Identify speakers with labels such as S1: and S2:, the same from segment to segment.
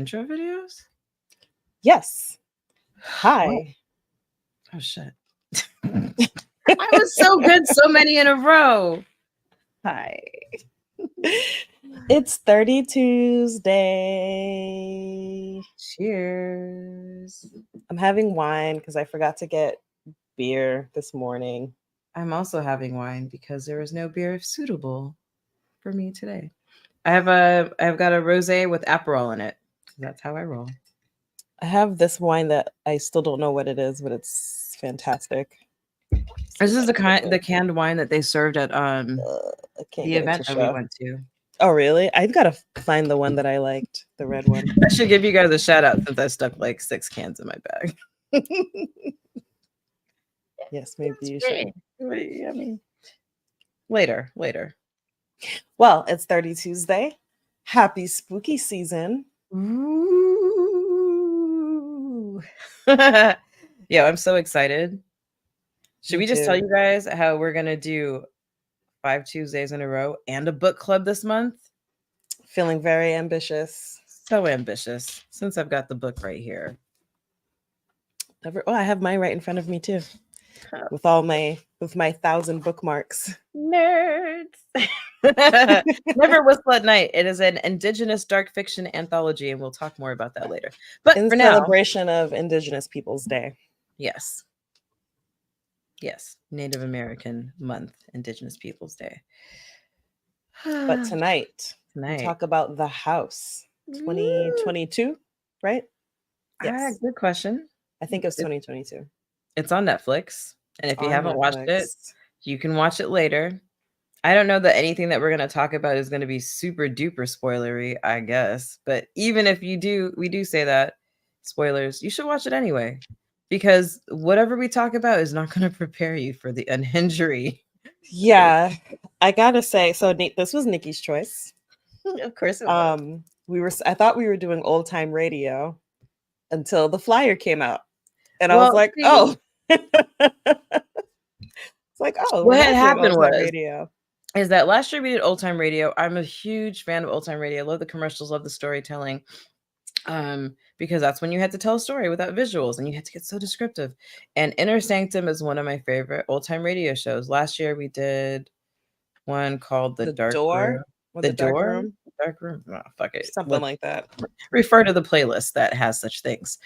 S1: intro videos?
S2: Yes.
S1: What?
S2: Hi.
S1: Oh shit. I was so good, so many in a row. Hi.
S2: It's 30 Tuesday.
S1: Cheers.
S2: I'm having wine because I forgot to get beer this morning.
S1: I'm also having wine because there is no beer suitable for me today. I've got a rosé with Aperol in it. That's how I roll.
S2: I have this wine that I still don't know what it is, but it's fantastic.
S1: This is the canned wine that they served at
S2: I can't
S1: the
S2: get it
S1: event
S2: to
S1: that we
S2: show.
S1: went to.
S2: Oh, really? I've got to find the one that I liked, the red one.
S1: I should give you guys a shout out since I stuck like 6 cans in my bag.
S2: Yes, maybe you should.
S1: I mean, later.
S2: Well, it's 30 Tuesday. Happy spooky season.
S1: Ooh. Yeah, I'm so excited. Should
S2: Me
S1: we just tell
S2: too.
S1: you guys how we're gonna do 5 Tuesdays in a row and a book club this month?
S2: Feeling very ambitious.
S1: So ambitious since I've got the book right here.
S2: Oh, I have mine right in front of me too, with my 1,000 bookmarks.
S1: Nerds. Never Whistle at Night. It is an Indigenous dark fiction anthology, and we'll talk more about that later. But
S2: In
S1: for now,
S2: celebration of Indigenous Peoples Day.
S1: yes, Native American Month, Indigenous Peoples Day.
S2: But tonight, we talk about The House 2022, right? Yes.
S1: Good question.
S2: I think it was 2022.
S1: It's on Netflix, and if you haven't watched it,
S2: Netflix.
S1: you can watch it later. I don't know that anything that we're going to talk about is going to be super duper spoilery, I guess. But even if we do say that, spoilers, you should watch it anyway. Because whatever we talk about is not going to prepare you for the unhingery.
S2: Yeah, I gotta say, so this was Nikki's choice.
S1: Of course it was.
S2: I thought we were doing old time radio until the flyer came out. And I was like, oh. It's like, oh,
S1: what had happened was
S2: radio.
S1: Is that last year we did old time radio. I'm a huge fan of old time radio. I love the commercials, love the storytelling. Because that's when you had to tell a story without visuals and you had to get so descriptive. And Inner Sanctum is one of my favorite old time radio shows. Last year we did one called The Dark Room.
S2: The Dark Room?
S1: Dark Room? Oh, fuck it.
S2: Something like that.
S1: Refer to the playlist that has such things.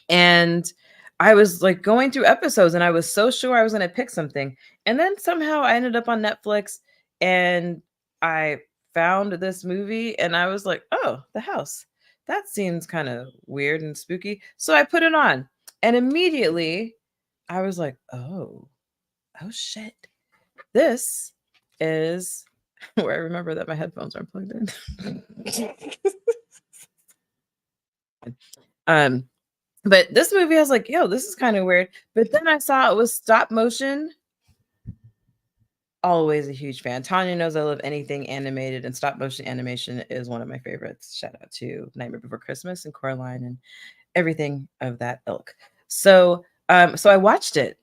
S1: And I was like going through episodes and I was so sure I was going to pick something. And then somehow I ended up on Netflix and I found this movie and I was like, oh, The House. That seems kind of weird and spooky. So I put it on and immediately I was like, oh shit. This is where I remember that my headphones aren't plugged in. But this movie, I was like, yo, this is kind of weird. But then I saw it was stop motion. Always a huge fan. Tanya knows I love anything animated, and stop motion animation is one of my favorites. Shout out to Nightmare Before Christmas and Coraline and everything of that ilk. So I watched it.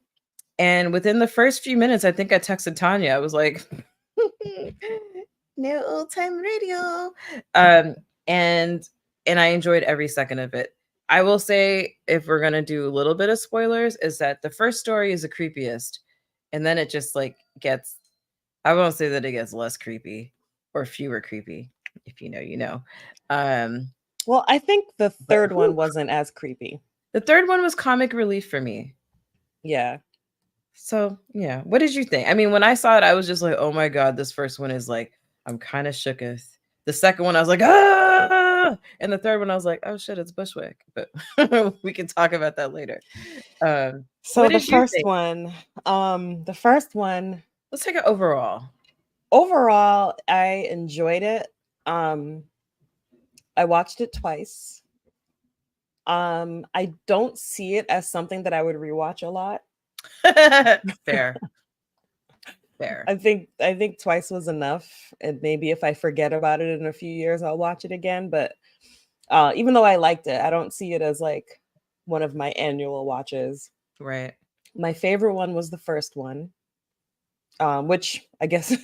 S1: And within the first few minutes, I think I texted Tanya. I was like, no old time radio. And I enjoyed every second of it. I will say, if we're going to do a little bit of spoilers, is that the first story is the creepiest. And then it just like gets, I won't say that it gets less creepy or fewer creepy. If you know, you know.
S2: Well, I think the third one wasn't as creepy.
S1: The third one was comic relief for me.
S2: Yeah.
S1: So, yeah. What did you think? I mean, when I saw it, I was just like, oh my God, this first one is like, I'm kind of shooketh. The second one, I was like, ah! And the third one, I was like, oh shit, it's Bushwick. But we can talk about that later.
S2: So the first one,
S1: let's take it overall.
S2: Overall, I enjoyed it. I watched it twice. I don't see it as something that I would rewatch a lot.
S1: Fair.
S2: I think twice was enough, and maybe if I forget about it in a few years, I'll watch it again. But even though I liked it, I don't see it as like one of my annual watches.
S1: Right.
S2: My favorite one was the first one, which I guess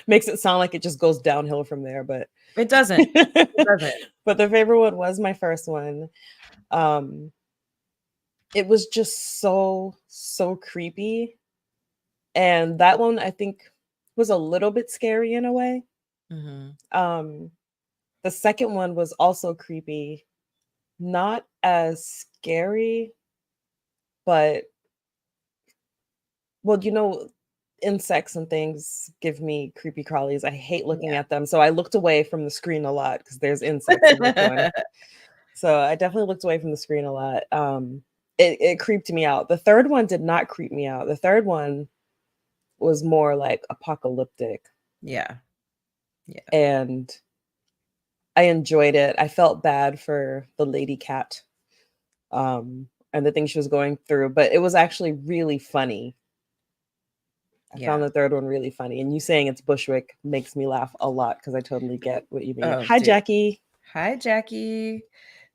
S2: Makes it sound like it just goes downhill from there, but
S1: It doesn't. It doesn't.
S2: But the favorite one was my first one. It was just so creepy. And that one I think was a little bit scary in a way.
S1: Mm-hmm.
S2: The second one was also creepy, not as scary, but well, insects and things give me creepy crawlies. I hate looking at them. So I looked away from the screen a lot because there's insects in this one. So I definitely looked away from the screen a lot. It creeped me out. The third one did not creep me out. The third one was more like apocalyptic.
S1: Yeah.
S2: And I enjoyed it. I felt bad for the lady cat and the things she was going through, but it was actually really funny. I found the third one really funny. And you saying it's Bushwick makes me laugh a lot because I totally get what you mean. Oh, hi, dude. Jackie.
S1: Hi, Jackie.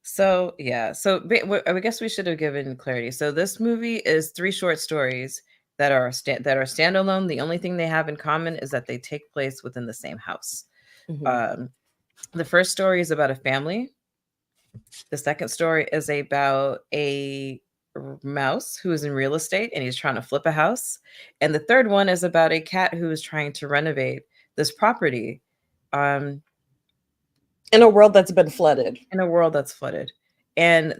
S1: So, yeah. So I guess we should have given clarity. So this movie is 3 short stories that are standalone. The only thing they have in common is that they take place within the same house. Mm-hmm. The first story is about a family. The second story is about a mouse who is in real estate and he's trying to flip a house. And the third one is about a cat who is trying to renovate this property.
S2: In a world that's been flooded.
S1: And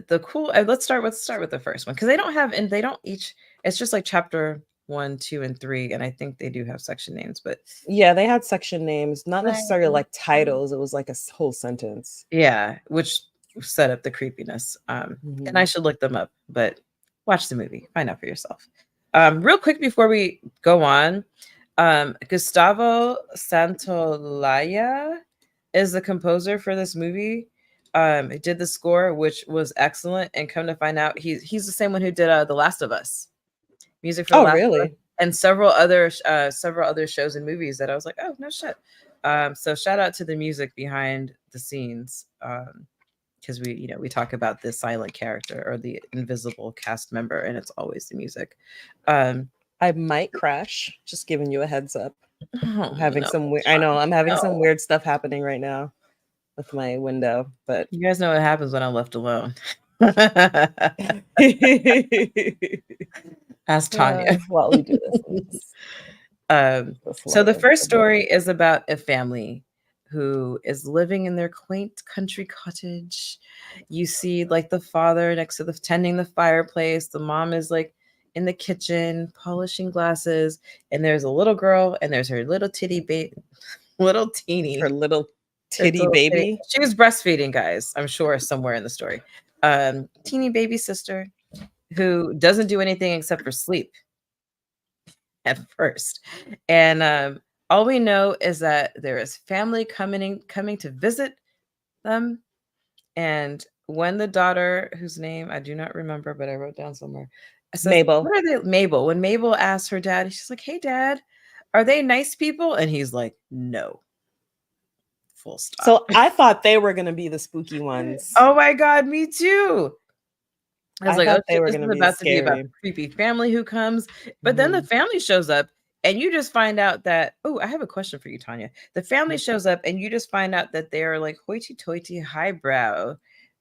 S1: the cool, let's start with the first one, because they don't each, it's just like chapter 1, 2, and 3, and I think they do have section names, but
S2: yeah, they had section names, not necessarily like titles. It was like a whole sentence.
S1: Yeah, which set up the creepiness. And I should look them up, but watch the movie, find out for yourself. Real quick before we go on, Gustavo Santaolalla is the composer for this movie. He did the score, which was excellent, and come to find out, he's the same one who did The Last of Us music for The Last of Us, and several other shows and movies that I was like, oh no shit. So shout out to the music behind the scenes, because we talk about the silent character or the invisible cast member, and it's always the music.
S2: I might crash, just giving you a heads up. I'm having some weird, I know I'm having some weird stuff happening right now with my window, but
S1: you guys know what happens when I'm left alone. Ask Tanya
S2: while we do this.
S1: So the first story is about a family who is living in their quaint country cottage. You see like the father next to tending the fireplace. The mom is like in the kitchen polishing glasses, and there's a little girl, and there's her little teeny baby.
S2: She was
S1: breastfeeding, guys, I'm sure, somewhere in the story. Teeny baby sister who doesn't do anything except for sleep at first. And all we know is that there is family coming to visit them. And when the daughter, whose name I do not remember, but I wrote down somewhere, says,
S2: Mabel.
S1: What are they? Mabel. When Mabel asks her dad, she's like, hey, Dad, are they nice people? And he's like, no. Full stop.
S2: So I thought they were going to be the spooky ones.
S1: Oh my God, me too. I was like, oh,
S2: they were going to be about
S1: a creepy family who comes. But then the family shows up, and you just find out that, oh, I have a question for you, Tanya. The family shows up, and you just find out that they are like hoity-toity, highbrow,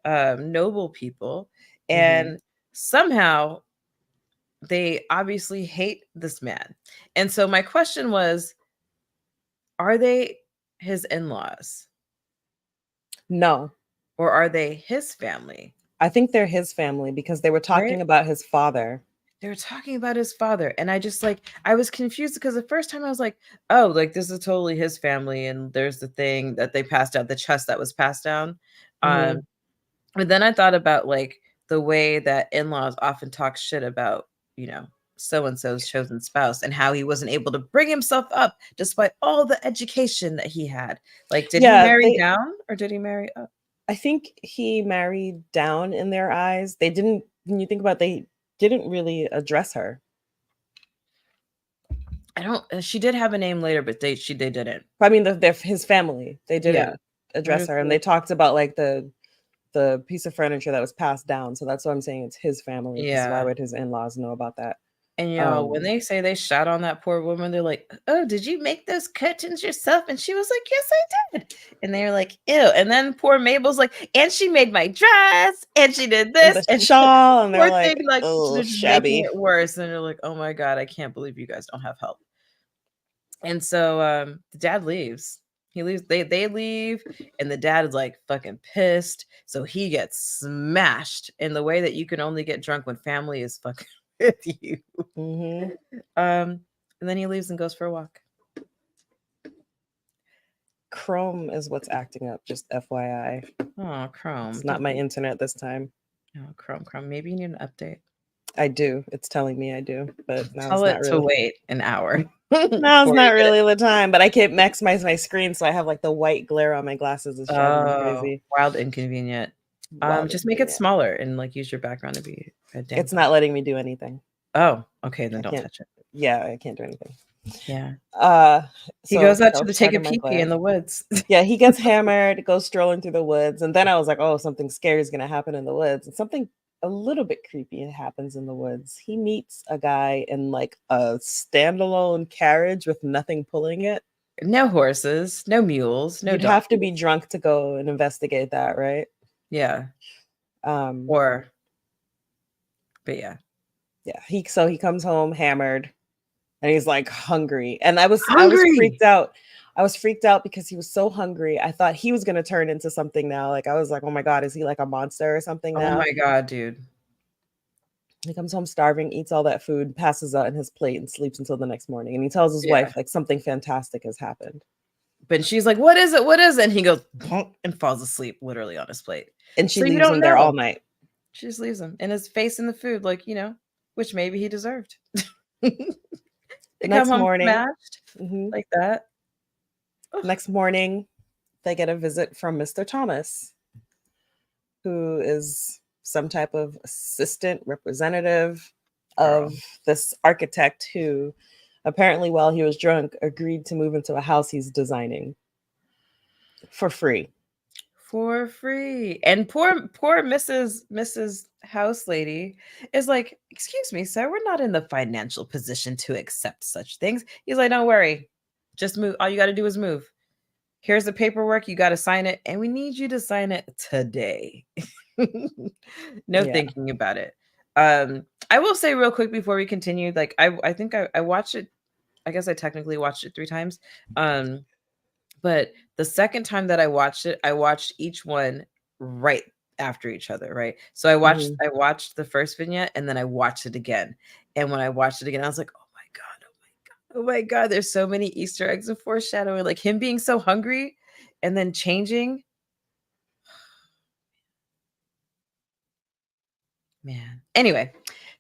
S1: noble people. And somehow they obviously hate this man. And so my question was, are they his in-laws?
S2: No.
S1: Or are they his family?
S2: I think they're his family because they were talking about his father.
S1: They were talking about his father. And I just I was confused because the first time I was like, oh, like this is totally his family. And there's the thing that they passed out, the chest that was passed down. But then I thought about like the way that in-laws often talk shit about, so-and-so's chosen spouse and how he wasn't able to bring himself up despite all the education that he had. Like, did he marry down or did he marry up?
S2: I think he married down in their eyes. They didn't, when you think about it, they didn't really address her.
S1: She did have a name later, but they didn't.
S2: I mean, his family, they didn't address her. And they talked about like the piece of furniture that was passed down. So that's what I'm saying. It's his family. Yeah. Why would his in-laws know about that?
S1: And, you know, when they say they shot on that poor woman, they're like, "Oh, did you make those curtains yourself?" And she was like, "Yes, I did." And they're like, "Ew." And then poor Mabel's like, "And she made my dress, and she did
S2: and
S1: this."
S2: the
S1: And
S2: shawl, and they're
S1: poor thing,
S2: like,
S1: like,
S2: oh,
S1: they're just making
S2: shabby.
S1: it worse. And they're like, "Oh my God, I can't believe you guys don't have help." And so the dad leaves. He leaves, they leave, and the dad is like fucking pissed. So he gets smashed in the way that you can only get drunk when family is fucking with you. And then he leaves and goes for a walk.
S2: Chrome is what's acting up, just FYI.
S1: Oh, Chrome.
S2: It's not my internet this time.
S1: Oh, Chrome. Maybe you need an update.
S2: I do. It's telling me I do, but now
S1: tell
S2: it's
S1: it
S2: not really.
S1: To wait an hour.
S2: Now it's not really the time, but I can't maximize my screen, so I have like the white glare on my glasses is driving me crazy.
S1: Wild inconvenient. Just make it smaller and like use your background to be a damn.
S2: It's not letting me do anything.
S1: Oh, okay, then don't touch it.
S2: Yeah, I can't do anything.
S1: Yeah.
S2: He
S1: goes out to take a pee-pee in the woods.
S2: Yeah, he gets hammered, goes strolling through the woods, and then I was like, oh, something scary is gonna happen in the woods. And something a little bit creepy happens in the woods. He meets a guy in like a standalone carriage with nothing pulling it.
S1: No horses, no mules, no
S2: You'd have to be drunk to go and investigate that, right?
S1: Yeah. But yeah.
S2: Yeah. He comes home hammered and he's like hungry. And I was freaked out. I was freaked out because he was so hungry. I thought he was gonna turn into something now. Like I was like, oh my God, is he like a monster or something now?
S1: Oh my God, dude.
S2: He comes home starving, eats all that food, passes out in his plate, and sleeps until the next morning. And he tells his wife like something fantastic has happened.
S1: But she's like, "What is it? What is it?" And he goes and falls asleep literally on his plate.
S2: And she leaves him there all night.
S1: She just leaves him and his face in the food, like, you know, which maybe he deserved. They
S2: next morning,
S1: smashed, like that.
S2: Next morning, they get a visit from Mr. Thomas, who is some type of assistant representative of this architect who apparently, while he was drunk, agreed to move into a house he's designing for free.
S1: For free. And poor Mrs. House Lady is like, "Excuse me, sir, we're not in the financial position to accept such things." He's like, "Don't worry. Just move. All you got to do is move. Here's the paperwork. You got to sign it. And we need you to sign it today." No thinking about it. I will say real quick before we continue, like I think I watched it. I guess I technically watched it 3 times. But the second time that I watched each one right after each other, right? So I watched the first vignette and then I watched it again. And when I watched it again, I was like, "Oh my God, oh my God, oh my God, there's so many Easter eggs and foreshadowing, like him being so hungry and then changing." Man. Anyway,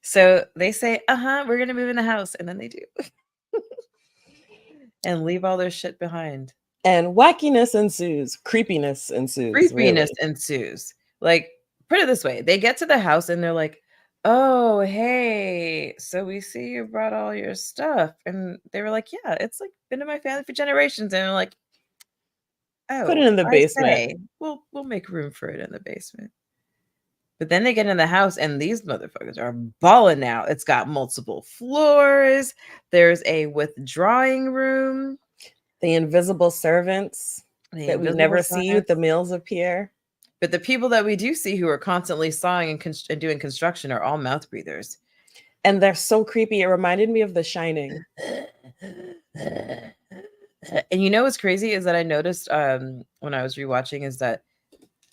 S1: so they say, "We're going to move in the house." And then they do. And leave all their shit behind.
S2: And wackiness ensues. Creepiness ensues.
S1: Ensues. Like, put it this way. They get to the house and they're like, "Oh, hey, so we see you brought all your stuff." And they were like, "Yeah, it's like been in my family for generations." And they're like, "Oh,
S2: put it in the basement.
S1: We'll make room for it in the basement." But then they get in the house and these motherfuckers are balling now. It's got multiple floors. There's a withdrawing room.
S2: The invisible servants that we never see at the meals of Pierre.
S1: But the people that we do see who are constantly sawing and doing construction are all mouth breathers.
S2: And they're so creepy. It reminded me of The Shining.
S1: And you know what's crazy is that I noticed when I was rewatching is that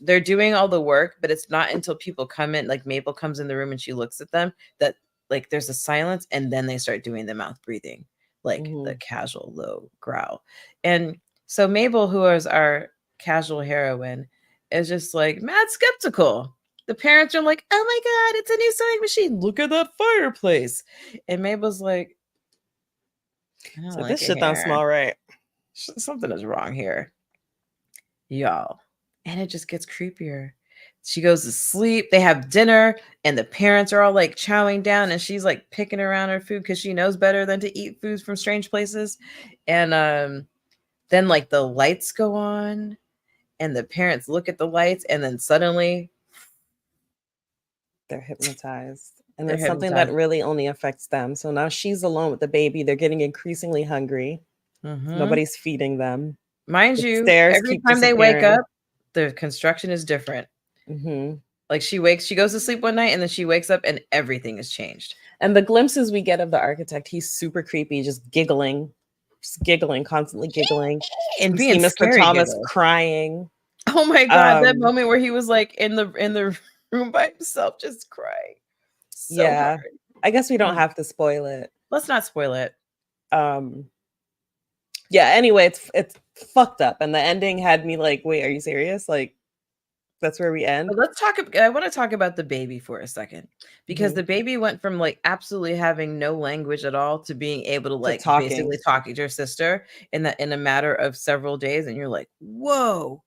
S1: they're doing all the work, but it's not until people come in, like Mabel comes in the room and she looks at them, that like there's a silence and then they start doing the mouth breathing, like the casual low growl. And so Mabel, who is our casual heroine, is just like mad skeptical. The parents are like, "Oh my God, it's a new sewing machine. Look at that fireplace." And Mabel's like,
S2: "So this shit don't smell right.
S1: Something is wrong here, y'all." And it just gets creepier. She goes to sleep. They have dinner and the parents are all like chowing down and she's like picking around her food because she knows better than to eat foods from strange places. And then like the lights go on and the parents look at the lights and then suddenly
S2: they're hypnotized And
S1: They're
S2: it's something that
S1: hypnotized.
S2: really only affects them. So now she's alone with the baby. They're getting increasingly hungry.
S1: Mhm.
S2: Nobody's feeding them.
S1: Mind
S2: The
S1: you,
S2: stairs
S1: every
S2: keep
S1: time they wake
S2: disappearing.
S1: up, the construction is different.
S2: Mhm.
S1: Like, she goes to sleep one night, and then she wakes up, and everything has changed.
S2: And the glimpses we get of the architect, he's super creepy, just giggling, constantly giggling.
S1: And
S2: You see
S1: being
S2: Mr.
S1: scary
S2: Thomas
S1: giggles.
S2: crying.
S1: Oh my god, that
S2: Um,
S1: moment where he was, like, in the room by himself just crying so
S2: yeah.
S1: hard.
S2: I guess we don't
S1: Mm.
S2: have to spoil it.
S1: Let's not spoil it.
S2: Yeah, anyway, it's fucked up. And the ending had me like, wait, are you serious? Like, that's where we end?
S1: But I wanna talk about the baby for a second, because
S2: Mhm.
S1: the baby went from, like, absolutely having no language at all to being able to,
S2: To
S1: like,
S2: talking.
S1: basically talking to her sister in a matter of several days, and you're like, "Whoa,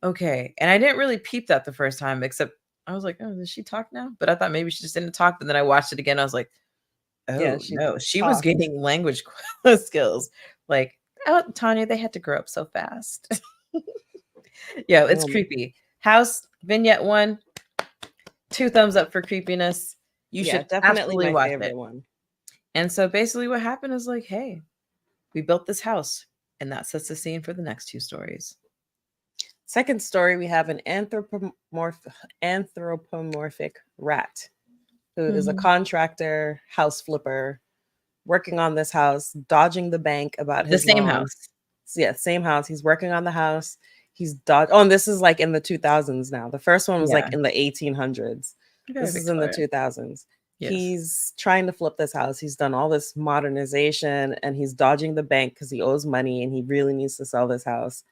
S1: okay." And I didn't really peep that the first time, except I was like, "Oh, does she talk now?" But I thought maybe she just didn't talk, but then I watched it again, I was like,
S2: Yeah,
S1: "Oh,
S2: she
S1: no, she was
S2: talked.
S1: gaining language skills." Like, "Oh, Tanya, they had to grow up so fast." Yeah, it's
S2: Um,
S1: creepy. House, vignette 1, 2 thumbs up for creepiness. You
S2: yeah,
S1: should
S2: definitely
S1: absolutely
S2: my
S1: watch it.
S2: favorite one.
S1: And so basically what happened is like, hey, we built this house, and that sets the scene for the next 2 stories.
S2: Second story, we have an anthropomorphic rat who is a
S1: Mhm.
S2: contractor, house flipper, working on this house, dodging the bank about
S1: The
S2: his
S1: same
S2: loan.
S1: house.
S2: So yeah, same house. He's working on the house. He's dodged. Oh, and this is like in the 2000s now. The first one was like
S1: Yeah.
S2: in the 1800s.
S1: Very
S2: This is in the
S1: Victorian.
S2: 2000s.
S1: Yes.
S2: He's trying to flip this house. He's done all this modernization and he's dodging the bank because he owes money and he really needs to sell this house.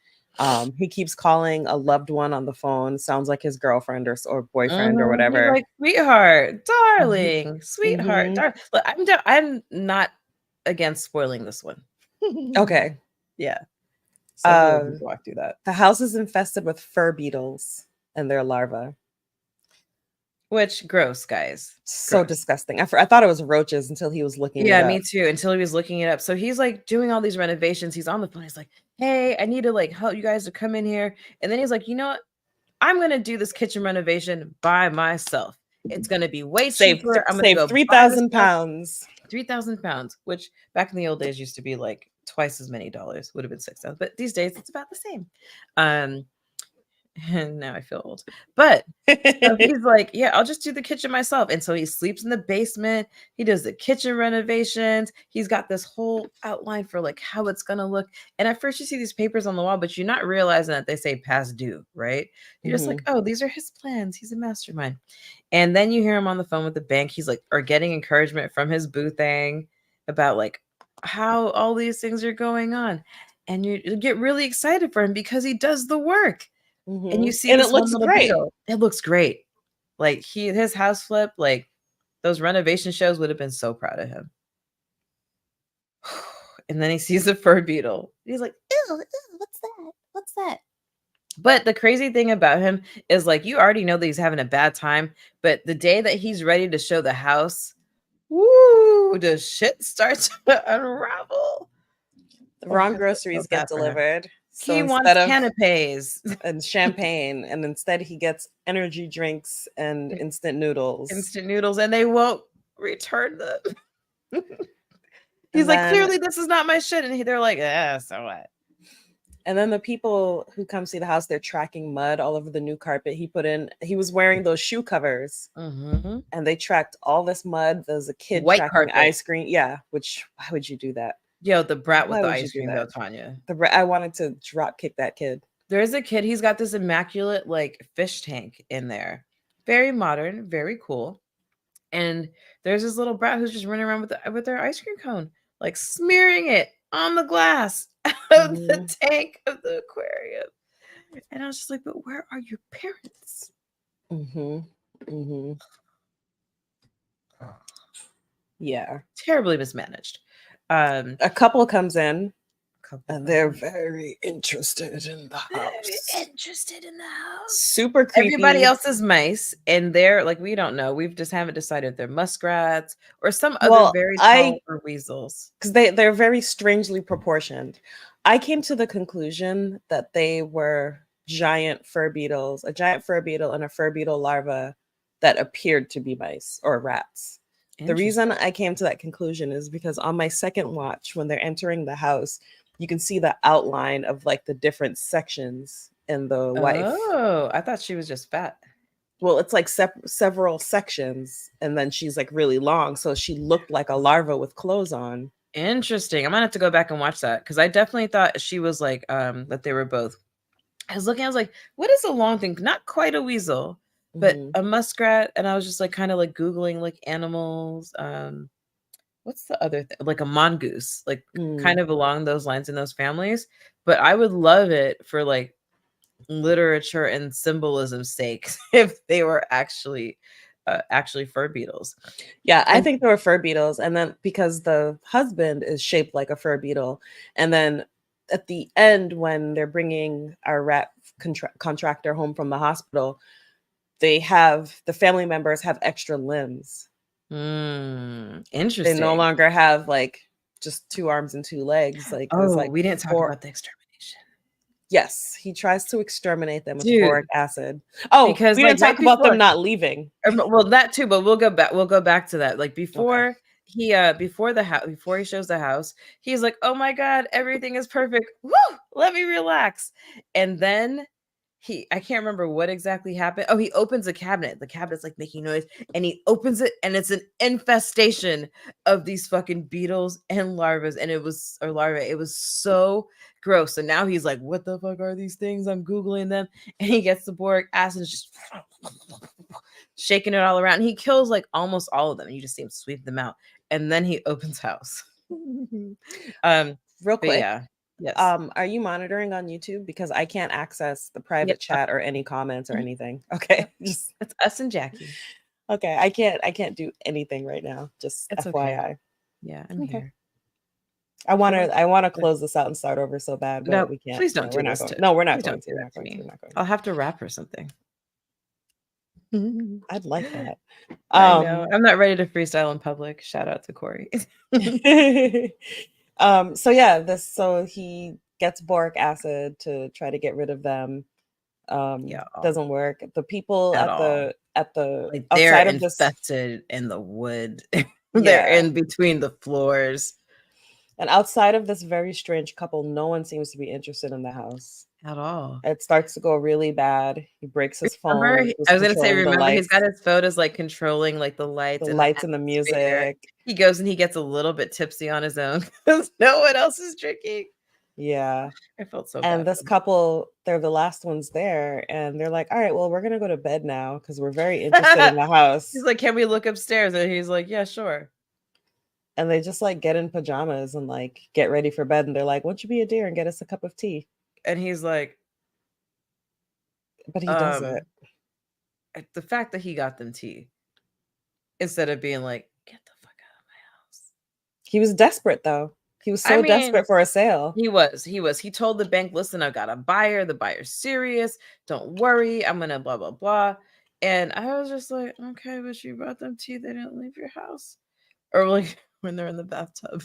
S2: He keeps calling a loved one on the phone. Sounds like his girlfriend or boyfriend or
S1: Mhm. He's
S2: whatever.
S1: like, "Sweetheart,
S2: Mhm.
S1: darling, sweetheart,
S2: Mhm.
S1: look, I'm not against spoiling this one."
S2: Okay.
S1: Yeah. So go
S2: Uh,
S1: ahead and walk through that.
S2: the house is infested with fur beetles and their larvae.
S1: Which gross, guys.
S2: So
S1: Gross.
S2: disgusting. I thought it was roaches until he was looking it
S1: Yeah, me
S2: up.
S1: too, until he was looking it up. So he's, like, doing all these renovations, he's on the phone, he's like, "Hey, I need to, like, help you guys to come in here," and then he's like, "You know what? I'm gonna do this kitchen renovation by myself. It's gonna be way cheaper, I'm gonna
S2: Save
S1: go buy the stuff."
S2: £3,000.
S1: 3,000 pounds, which back in the old days used to be, like, twice as many dollars, would have been 6,000, but these days, it's about the same. Um, and now I feel old. But so he's like, "Yeah, I'll just do the kitchen myself." And so he sleeps in the basement. He does the kitchen renovations. He's got this whole outline for like how it's gonna look. And at first you see these papers on the wall, but you're not realizing that they say past due, right? You're just like,
S2: Mhm.
S1: "Oh, these are his plans. He's a mastermind." And then you hear him on the phone with the bank. He's like, or getting encouragement from his boo thing about like how all these things are going on. And you get really excited for him because he does the work. And you
S2: Mhm.
S1: see
S2: And it
S1: this one
S2: looks
S1: little
S2: great.
S1: beetle. It looks great. Like, his house flip, like, those renovation shows would have been so proud of him. And then he sees the fur beetle. He's like, "Ew, ew, what's that? What's that?" But the crazy thing about him is, like, you already know that he's having a bad time, but the day that he's ready to show the house, woo, the shit starts to unravel.
S2: The
S1: Oh,
S2: wrong
S1: I feel so
S2: groceries get
S1: bad for him.
S2: delivered. So
S1: He wants
S2: instead of
S1: canapes,
S2: and champagne, and instead he gets energy drinks and instant noodles.
S1: instant noodles, and they won't return them. He's
S2: And
S1: like,
S2: then
S1: "Clearly, this is not my shit," and they're like, "Yeah, so what?"
S2: and then the people who come see the house, they're tracking mud all over the new carpet he put in. He was wearing those shoe covers
S1: Mhm.
S2: and they tracked all this mud. There's a kid
S1: White
S2: tracking
S1: carpet.
S2: ice cream. Yeah, which why would you do that?
S1: Yo, the brat with
S2: Why
S1: the
S2: would you
S1: ice
S2: do
S1: cream though,
S2: that?
S1: Tanya.
S2: I wanted to drop kick that kid.
S1: There's a kid, he's got this immaculate, like, fish tank in there. Very modern, very cool, and there's this little brat who's just running around with their ice cream cone, like, smearing it on the glass of the
S2: Mhm.
S1: tank of the aquarium, and I was just like, "But where are your parents?"
S2: Mhm. Mhm. Yeah.
S1: Terribly mismanaged. Um,
S2: A couple comes in
S1: couple
S2: and
S1: comes
S2: they're
S1: in.
S2: very interested in the
S1: Very
S2: house.
S1: interested in the house.
S2: Super
S1: Everybody
S2: creepy.
S1: else is mice, and they're like, we don't know. We've just haven't decided they're muskrats or some other
S2: Well,
S1: very
S2: I
S1: tall or weasels.
S2: because they're very strangely proportioned. I came to the conclusion that they were giant fur beetles, a giant fur beetle and a fur beetle larva that appeared to be mice or rats. The reason I came to that conclusion is because on my second watch, when they're entering the house, you can see the outline of like the different sections in the wife.
S1: Oh, I thought she was just fat.
S2: Well, it's like several sections, and then she's like really long, so she looked like a larva with clothes on.
S1: Interesting. I'm gonna have to go back and watch that because I definitely thought she was like that they were both. I was looking, I was like, what is a long thing? Not quite a weasel, but a muskrat. And I was just like kind of like Googling like animals. What's the other thing? Like a mongoose, like kind of along those lines in those families. But I would love it for like literature and symbolism's sake if they were actually fur beetles.
S2: Yeah, I think they were fur beetles. And then because the husband is shaped like a fur beetle, and then at the end when they're bringing our rat contractor home from the hospital, they have the family members have extra limbs.
S1: Interesting.
S2: They no longer have like just 2 arms and 2 legs. Like, like
S1: we didn't talk about the extermination.
S2: Yes, he tries to exterminate them with boric acid. Oh, because we didn't talk about them not leaving.
S1: Well, that too, but we'll go back to that. Like before before he shows the house, he's like, "Oh my god, everything is perfect. Woo! Let me relax." And then I can't remember what exactly happened. Oh, he opens a cabinet. The cabinet's like making noise, and he opens it, and it's an infestation of these fucking beetles and larvae. And it was so gross. And now he's like, what the fuck are these things? I'm Googling them. And he gets the boric acid, just shaking it all around. And he kills like almost all of them. And you just see him sweep them out. And then he opens house.
S2: Real quick.
S1: Yeah. Yes.
S2: Are you monitoring on YouTube? Because I can't access the private chat or any comments or anything. Okay.
S1: It's us and Jackie.
S2: Okay. I can't do anything right now. Just it's FYI.
S1: Okay. Yeah, I'm here.
S2: I want to close this out and start over so bad, but we can't.
S1: Please don't do this.
S2: No, we're not going to. We're not going to.
S1: I'll have to rap or something.
S2: I'd like that.
S1: I know. I'm not ready to freestyle in public. Shout out to Corey.
S2: So he gets boric acid to try to get rid of them. Doesn't work. The people at the
S1: like they're infested in the wood. They're in between the floors.
S2: And outside of this very strange couple, no one seems to be interested in the house
S1: at all.
S2: It starts to go really bad. He breaks his phone.
S1: I was going to say, remember, he's got his photos like controlling like the lights
S2: and the music.
S1: He goes and he gets a little bit tipsy on his own because no one else is drinking.
S2: Yeah.
S1: I felt so bad.
S2: And this couple, they're the last ones there. And they're like, all right, well, we're going to go to bed now because we're very interested in the house.
S1: He's like, can we look upstairs? And he's like, yeah, sure.
S2: And they just like get in pajamas and like get ready for bed. And they're like, won't you be a dear and get us a cup of tea?
S1: And he's like,
S2: but he does it.
S1: The fact that he got them tea instead of being like, get the fuck out of my house.
S2: He was desperate though. He was so desperate for a sale.
S1: He was. He told the bank, listen, I've got a buyer. The buyer's serious. Don't worry. I'm going to blah, blah, blah. And I was just like, okay, but you brought them tea. They didn't leave your house. Or like when they're in the bathtub.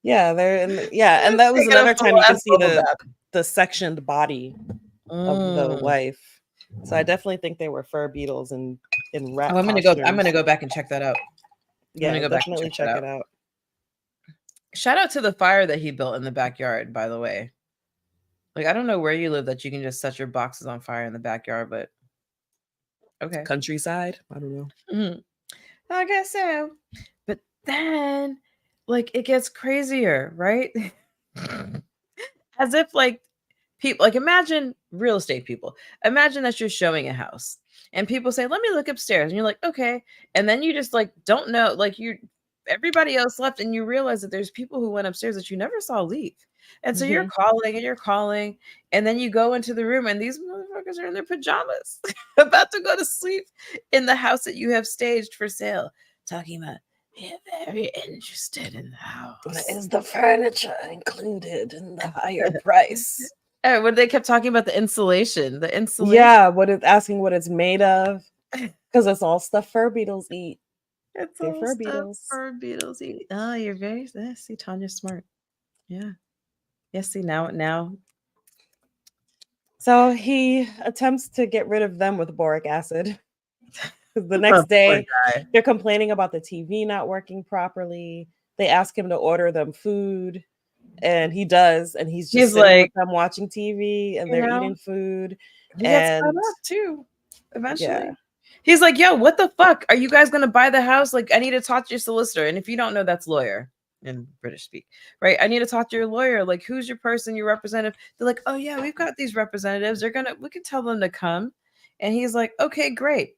S2: Yeah, they're in and that was another time you can see the sectioned body of the wife. So I definitely think they were fur beetles in rat.
S1: I'm gonna go back and check that out.
S2: Yeah, definitely check it out.
S1: Shout out to the fire that he built in the backyard, by the way. Like, I don't know where you live that you can just set your boxes on fire in the backyard, but okay.
S2: Countryside? I don't know.
S1: Mm-hmm. I guess so. But then, like, it gets crazier, right? As if, like, people, like, imagine real estate people. Imagine that you're showing a house and people say, let me look upstairs. And you're like, okay. And then you just, like, don't know, like, everybody else left and you realize that there's people who went upstairs that you never saw leave. And so you're calling and then you go into the room and these motherfuckers are in their pajamas about to go to sleep in the house that you have staged for sale, talking about, we're very interested in the house.
S2: Is the furniture included in the higher price?
S1: When they kept talking about the insulation.
S2: Yeah, asking what it's made of, because it's all stuff fur beetles eat.
S1: It's all fur beetles. Fur beetles eat. Oh, you're very see, Tanya's smart. Yeah. Yes, see now.
S2: So he attempts to get rid of them with boric acid. The next day, they're complaining about the TV not working properly. They ask him to order them food, and he does, and he's just sitting with them watching TV, and they're eating food.
S1: He gets fed up too, eventually. He's like, yo, what the fuck? Are you guys gonna buy the house? Like, I need to talk to your solicitor. And if you don't know, that's lawyer in British speak, right? I need to talk to your lawyer. Like, who's your person, your representative? They're like, oh yeah, we've got these representatives. We can tell them to come. And he's like, okay, great.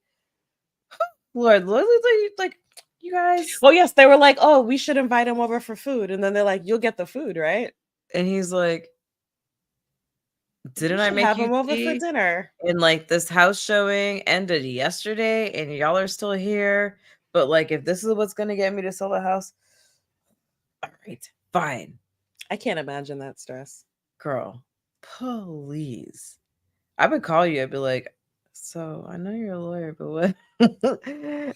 S1: Lord, like, you guys.
S2: Oh yes, they were like, oh, we should invite him over for food. And then they're like, you'll get the food, right?
S1: And he's like, didn't I make
S2: him over for dinner?
S1: And like, this house showing ended yesterday and y'all are still here. But like, if this is what's gonna get me to sell the house, all right, fine.
S2: I can't imagine that stress.
S1: Girl, please. I would call you. I'd be like, so I know you're a lawyer, but what?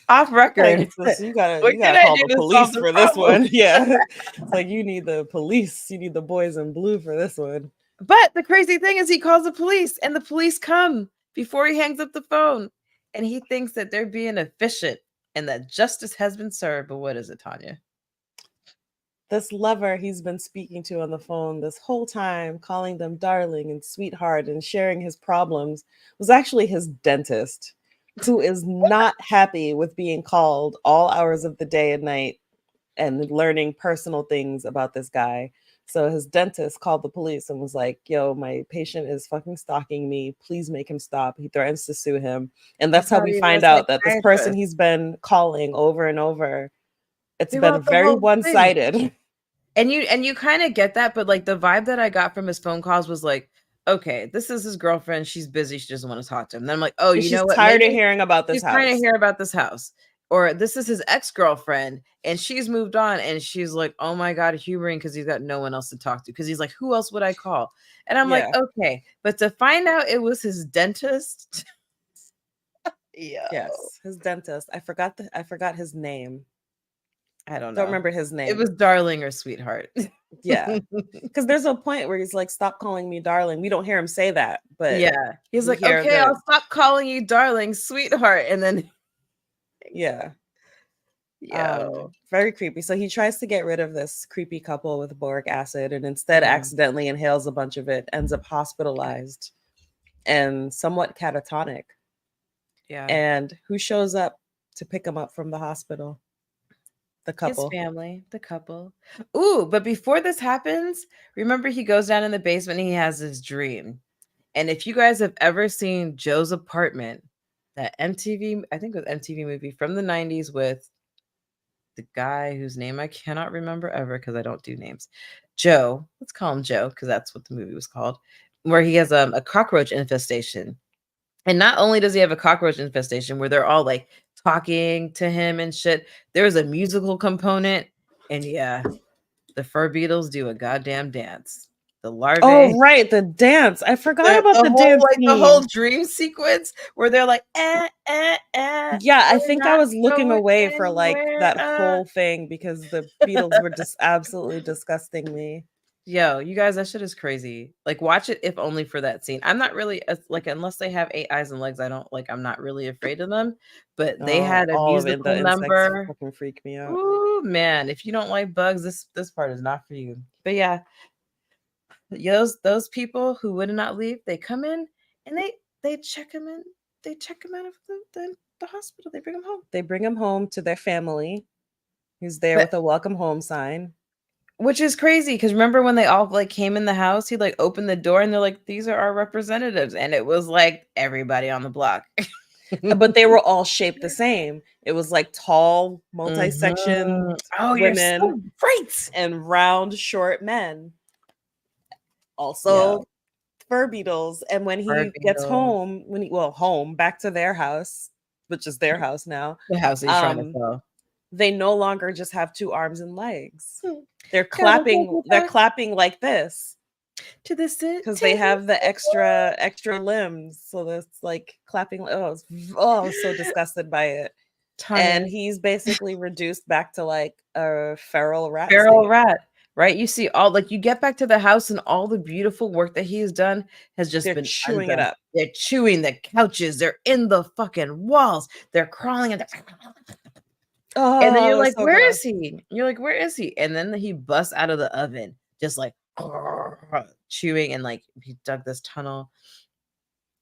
S1: Off record.
S2: Like, you gotta call the police for this one. Yeah. It's like, you need the police. You need the boys in blue for this one.
S1: But the crazy thing is he calls the police and the police come before he hangs up the phone. And he thinks that they're being efficient and that justice has been served. But what is it, Tanya?
S2: This lover he's been speaking to on the phone this whole time, calling them darling and sweetheart and sharing his problems, was actually his dentist, who is not happy with being called all hours of the day and night and learning personal things about this guy. So his dentist called the police and was like, yo, my patient is fucking stalking me. Please make him stop. He threatens to sue him. And that's how we find out that this person he's been calling over and over, it's been very one-sided.
S1: And you kind of get that, but like the vibe that I got from his phone calls was like, okay, this is his girlfriend. She's busy. She doesn't want to talk to him. Then I'm like, oh, you know what?
S2: She's tired of hearing about this house.
S1: She's trying to hear about this house. Or this is his ex-girlfriend and she's moved on and she's like, oh my God, humoring because he's got no one else to talk to. Because he's like, who else would I call? And I'm like, okay. But to find out it was his dentist.
S2: Yes, his dentist. I forgot his name.
S1: I don't
S2: remember his name.
S1: It was darling or sweetheart.
S2: Yeah. Because there's a point where he's like, stop calling me darling. We don't hear him say that. But
S1: yeah. He's like, okay, I'll stop calling you darling, sweetheart. And then
S2: yeah. Very creepy. So he tries to get rid of this creepy couple with boric acid and instead accidentally inhales a bunch of it, ends up hospitalized and somewhat catatonic.
S1: Yeah.
S2: And who shows up to pick him up from the hospital? The couple.
S1: His family, the couple. Ooh, but before this happens, remember he goes down in the basement and he has this dream. And if you guys have ever seen Joe's Apartment, that MTV, I think it was MTV movie from the 90s with the guy whose name I cannot remember ever because I don't do names. Joe, let's call him Joe because that's what the movie was called, where he has a cockroach infestation. And not only does he have a cockroach infestation where they're all like talking to him and shit, there's a musical component. And yeah, the fur beetles do a goddamn dance. The larvae.
S2: Oh, right. The dance. I forgot about the dance.
S1: Like the whole dream sequence where they're like, eh.
S2: Yeah, I think I was looking away for like that whole thing because the beetles were just absolutely disgusting me.
S1: Yo, you guys, that shit is crazy. Like, watch it if only for that scene. I'm not really like, unless they have 8 eyes and legs, I'm not really afraid of them. But they had a musical number.
S2: Fucking freak me out.
S1: Ooh, man, if you don't like bugs, this part is not for you. But yeah, those people who would not leave, they come in and they check him in. They check him out of the hospital. They bring him home.
S2: They bring him home to their family, who's there with a welcome home sign.
S1: Which is crazy because remember when they all like came in the house, he like opened the door and they're like, these are our representatives. And it was like everybody on the block.
S2: But they were all shaped the same. It was like tall, multi-section women,
S1: so right,
S2: and round, short men. Also fur beetles. And when he gets home, back to their house, which is their house now.
S1: The house he's trying to sell.
S2: They no longer just have 2 arms and legs. They're clapping. They're clapping like this
S1: to this
S2: because they have the extra limbs. So that's like clapping. I was so disgusted by it. And he's basically reduced back to like a feral rat.
S1: right? You see all like you get back to the house and all the beautiful work that he's done has just
S2: They're
S1: been
S2: chewing it
S1: undone.
S2: up.
S1: They're chewing the couches, they're in the fucking walls, they're crawling and and then
S2: Oh,
S1: you're
S2: it was
S1: like,
S2: so
S1: "Where
S2: gross.
S1: is he?" You're like, "Where is he?" And then he busts out of the oven, just like chewing and like he dug this tunnel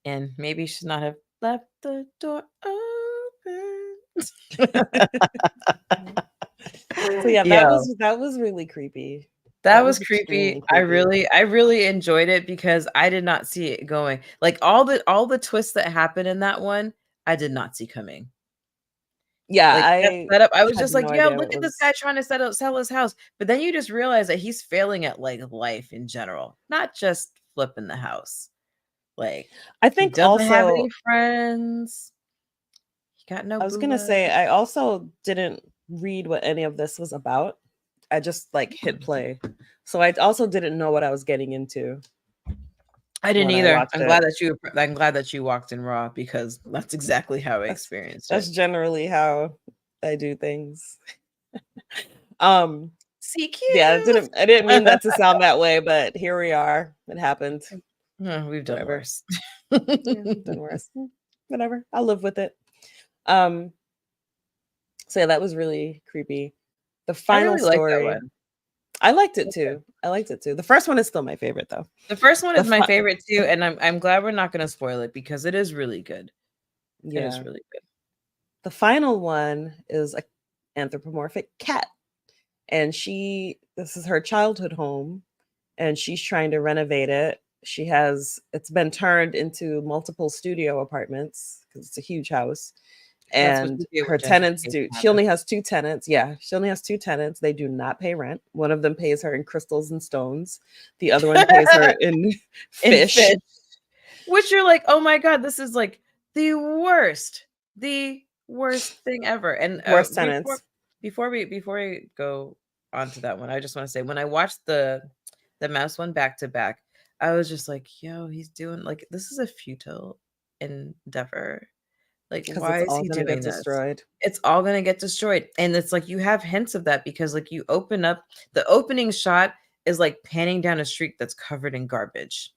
S1: and maybe should not have left the door open.
S2: So yeah,
S1: Yo,
S2: that was really creepy.
S1: that
S2: That
S1: was
S2: was
S1: creepy.
S2: extremely creepy.
S1: I really enjoyed it because I did not see it going. Like all the twists that happened in that one, I did not see coming.
S2: Yeah,
S1: Like that
S2: I
S1: setup, I was
S2: had
S1: just like,
S2: no
S1: "Yo,
S2: idea
S1: look
S2: what
S1: at this
S2: was.
S1: guy trying to sell his house." But then you just realize that he's failing at like life in general, not just flipping the house. Like
S2: I
S1: he
S2: think
S1: doesn't have
S2: also
S1: any friends. He got no
S2: I was gonna
S1: boo.
S2: say I also didn't read what any of this was about. I just like hit
S1: Mm.
S2: play. So I also didn't know what I was getting into
S1: I didn't
S2: when I
S1: either.
S2: watched it.
S1: I'm glad that you walked in raw because that's exactly how I
S2: That's
S1: experienced it.
S2: that's generally how I do things. Um yeah,
S1: CQ.
S2: I didn't mean that to sound that way, but here we are. It happened.
S1: We've done
S2: Whatever.
S1: worse.
S2: Yeah, done worse. Whatever. I'll live with it. Um so yeah, that was really creepy. The
S1: I
S2: final
S1: really like that
S2: story,
S1: one.
S2: I liked it too. I liked it too. The first one is still my favorite though.
S1: The first one
S2: The
S1: is my
S2: fi-
S1: favorite too, and I'm glad we're not gonna spoil it because it is really good. It is
S2: yeah.
S1: really good.
S2: The final one is a anthropomorphic cat. And this is her childhood home and she's trying to renovate it. It's been turned into multiple studio apartments because it's a huge house.
S1: That's what
S2: And
S1: you do
S2: her
S1: when
S2: tenants
S1: gentrification
S2: do, she
S1: happens.
S2: only has two tenants. Yeah, she only has two tenants. They do not pay rent. One of them pays her in crystals and stones, the other one pays her in
S1: In
S2: fish.
S1: fish, which you're like, "Oh my god, this is like the worst thing ever." And
S2: Worst tenants.
S1: before we go on to that one, I just want to say when I watched the mouse one back to back, I was just like, "Yo, he's doing like this is a futile endeavor. Like,
S2: Because
S1: why
S2: it's
S1: is
S2: all
S1: he
S2: gonna get
S1: doing this?"
S2: destroyed.
S1: It's all gonna get destroyed. And it's like you have hints of that because like you open up the opening shot is like panning down a street that's covered in garbage.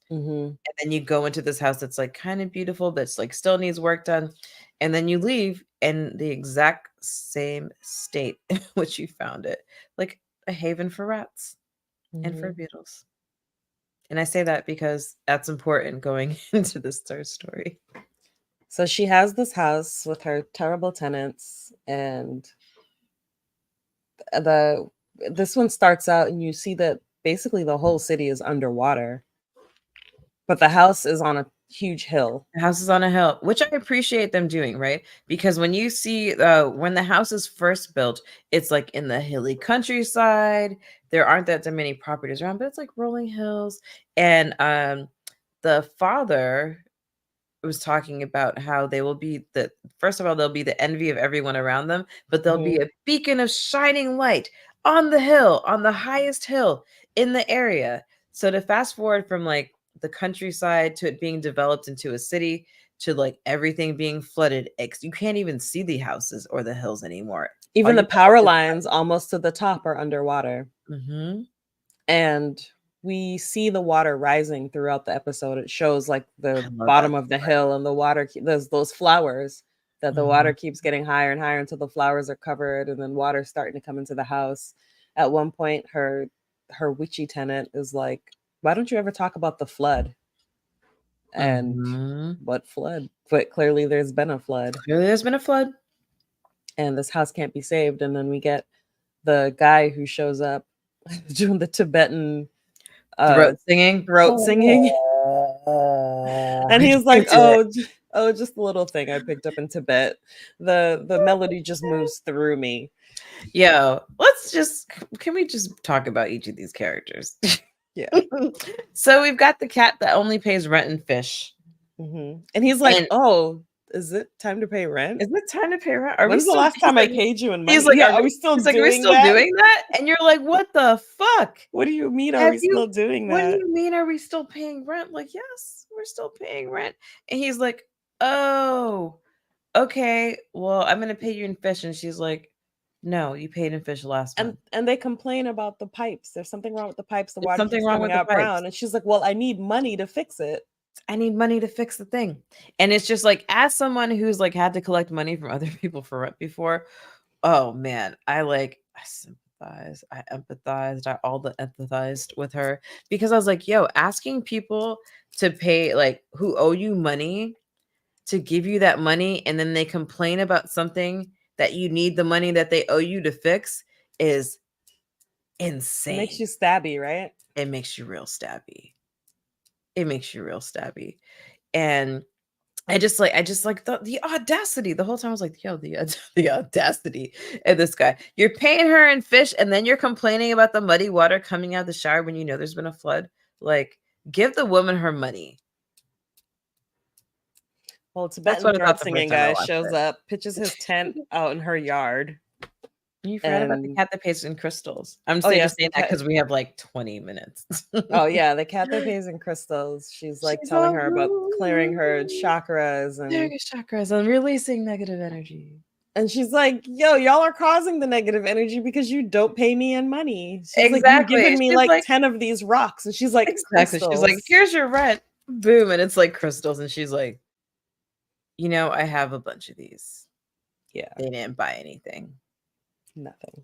S2: Hmm.
S1: And then you go into this house that's like kind of beautiful, that's like still needs work done. And then you leave in the exact same state in which you found it, like a haven for rats and for
S2: Hmm.
S1: beetles. And I say that because that's important going into this third story.
S2: So she has this house with her terrible tenants, and the this one starts out, and you see that basically the whole city is underwater, but the house is on a huge hill.
S1: The house is on a hill, which I appreciate them doing, right? Because when you see when the house is first built, it's like in the hilly countryside. There aren't that many properties around, but it's like rolling hills. And the father was talking about how they will be the first of all, they'll be the envy of everyone around them, but they'll be
S2: Mhm.
S1: a beacon of shining light on the hill, on the highest hill in the area. So to fast forward from like the countryside to it being developed into a city to like everything being flooded, you can't even see the houses or the hills anymore. All
S2: Even
S1: you
S2: the
S1: got
S2: power
S1: is
S2: lines almost to the top are underwater.
S1: mhm.
S2: And we see the water rising throughout the episode. It shows like the
S1: I love that
S2: bottom of the hill and the water. There's those flowers that the water
S1: Mhm.
S2: keeps getting higher and higher until the flowers are covered, and then water starting to come into the house. At one point, her witchy tenant is like, "Why don't you ever talk about the flood?" And
S1: Mhm.
S2: what flood? But clearly, there's been a flood,
S1: Clearly there's been a flood.
S2: and this house can't be saved. And then we get the guy who shows up doing the Tibetan uh
S1: Throat singing.
S2: throat singing. And
S1: I
S2: he's like,
S1: can't do it.
S2: "Oh, just a little thing I picked up in Tibet. The melody just moves through me."
S1: Yo, let's just can we just talk about each of these characters?
S2: Yeah.
S1: So we've got the cat that only pays rent and fish.
S2: Hmm. And he's like,
S1: And
S2: "Oh, is it time to pay rent?
S1: is it time to pay rent? Are we
S2: When's the
S1: still
S2: last time I paid you in
S1: he's
S2: money?
S1: like,
S2: Yeah, are we still
S1: are we
S2: doing
S1: still
S2: that?
S1: doing that? And you're like, what the fuck?
S2: What do you mean, are
S1: Have
S2: we
S1: you
S2: still doing
S1: what do
S2: that?"
S1: you mean are we still paying rent? Like, yes, we're still paying rent. And he's like, oh, okay, well, I'm gonna pay you in fish. And she's like, No, you paid in fish last month.
S2: And they complain about the pipes. There's something wrong with the pipes. The
S1: There's
S2: water
S1: something
S2: keeps
S1: wrong
S2: coming
S1: with the
S2: out
S1: pipes.
S2: brown. And she's like, well, I need money to fix it.
S1: I need money to fix the thing. And it's just like, as someone who's like had to collect money from other people for rent before, oh man, I sympathize, I empathized, I all the empathized with her, because I was like, yo, asking people to pay, like, who owe you money, to give you that money, and then they complain about something that you need the money that they owe you to fix, is insane.
S2: It makes you stabby, right?
S1: It makes you real stabby. It makes you real stabby. And I just like the audacity. The whole time I was like, yo, the audacity of this guy. You're paying her in fish, and then you're complaining about the muddy water coming out of the shower when you know there's been a flood. Like, give the woman her money.
S2: Well, Tibetan throat singing guy shows up, pitches his tent out in her yard.
S1: You forgot about the cat that pays in crystals. I'm saying that because we have like 20 minutes.
S2: Oh yeah, the cat that pays in crystals. She's like telling her about clearing her chakras
S1: and releasing negative energy.
S2: And she's like, yo, y'all are causing the negative energy because you don't pay me in money. She's
S1: exactly.
S2: like, you're giving me like 10 of these rocks. And she's like,
S1: exactly. Crystals. She's like, here's your rent. Boom. And it's like crystals. And she's like, you know, I have a bunch of these.
S2: Yeah.
S1: They didn't buy anything.
S2: Nothing.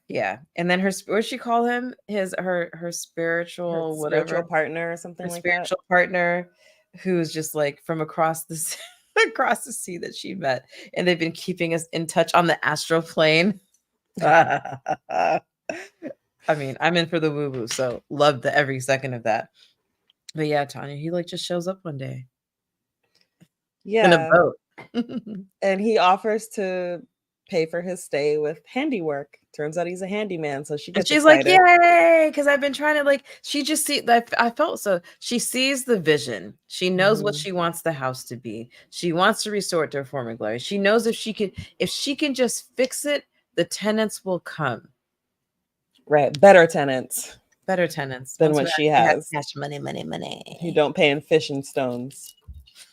S1: Yeah. And then what'd she call him? Her spiritual whatever.
S2: Spiritual partner or something like that.
S1: Spiritual partner who's just like from across the sea that she met. And they've been keeping us in touch on the astral plane. I mean, I'm in for the woo-woo, so loved every second of that. But yeah, Tanya, he like just shows up one day.
S2: Yeah.
S1: In a boat.
S2: And he offers to pay for his stay with handiwork. Turns out he's a handyman, so she's excited.
S1: Like, yay, because I've been trying to she just I felt so she sees the vision. She knows what she wants the house to be. She wants to restore it to her former glory. She knows if she can just fix it, the tenants will come.
S2: Right, better tenants
S1: than
S2: what she has.
S1: Cash money.
S2: You don't pay in fish and stones.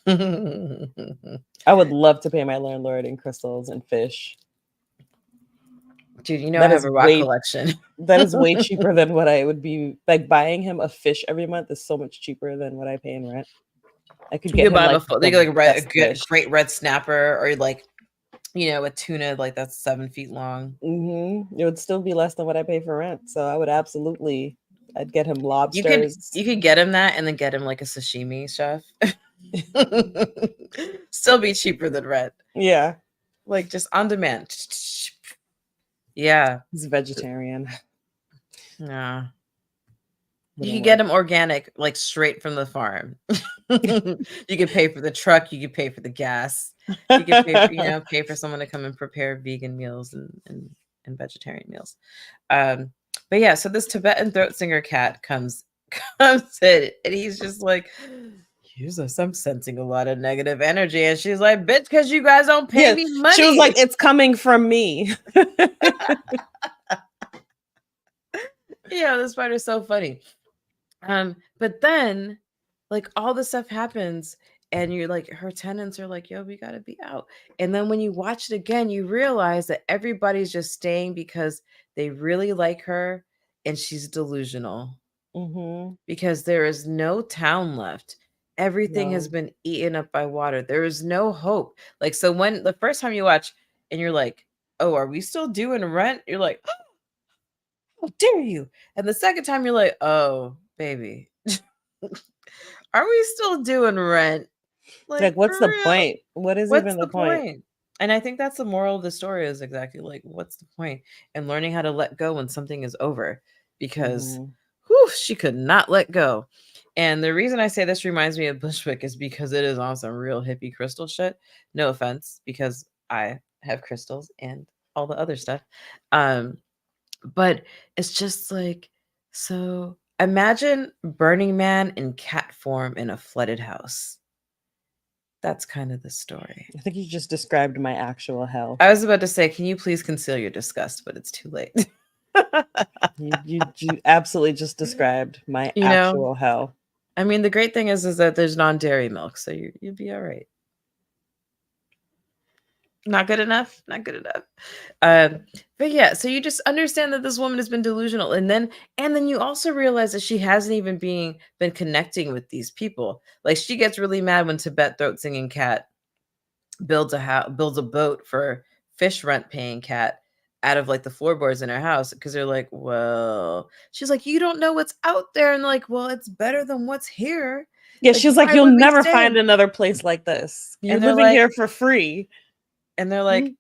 S2: I would love to pay my landlord in crystals and fish.
S1: Dude, you know, I have a rock collection.
S2: That is way cheaper than what I would be like. Buying him a fish every month is so much cheaper than what I pay in rent. I could get him
S1: a great red snapper, or like, you know, a tuna like that's 7 feet long.
S2: It would still be less than what I pay for rent. So I would I'd get him lobsters.
S1: You could get him that, and then get him like a sashimi chef. Still be cheaper than rent.
S2: Yeah,
S1: like just on demand. Yeah,
S2: he's a vegetarian.
S1: Yeah, you can get him organic, like straight from the farm. You can pay for the truck. You can pay for the gas. You can pay for someone to come and prepare vegan meals and vegetarian meals. But yeah, so this Tibetan throat singer cat comes in, and he's just like, I'm sensing a lot of negative energy. And she's like, bitch, because you guys don't pay me money.
S2: She was like, it's coming from me.
S1: Yeah, this part is so funny. But then like all this stuff happens, and you're like, her tenants are like, yo, we gotta be out. And then when you watch it again, you realize that everybody's just staying because they really like her, and she's delusional. Because there is no town left. Everything has been eaten up by water. There is no hope. Like, so when the first time you watch and you're like, oh, are we still doing rent? You're like, oh, how dare you? And the second time you're like, oh, baby, are we still doing rent?
S2: Like what's the point? What is even the point?
S1: And I think that's the moral of the story, is exactly like, what's the point? And learning how to let go when something is over, because she could not let go. And the reason I say this reminds me of Bushwick is because it is on some real hippie crystal shit. No offense, because I have crystals and all the other stuff. But it's just like, so imagine Burning Man in cat form in a flooded house. That's kind of the story.
S2: I think you just described my actual hell.
S1: I was about to say, can you please conceal your disgust? But it's too late.
S2: you absolutely just described my actual hell.
S1: I mean, the great thing is that there's non-dairy milk, so you'd be all right. Not good enough. Not good enough. Um, but yeah, so you just understand that this woman has been delusional, and then you also realize that she hasn't even been connecting with these people. Like she gets really mad when Tibet throat singing cat builds a boat for fish rent paying cat out of like the floorboards in her house because they're like, well, she's like, you don't know what's out there, and like, well, it's better than what's here.
S2: Yeah,
S1: Like,
S2: she's like,
S1: why
S2: you'll
S1: would we
S2: never
S1: stay?
S2: find another place like this. You're
S1: And they're
S2: living
S1: like,
S2: here for free.
S1: and they're like,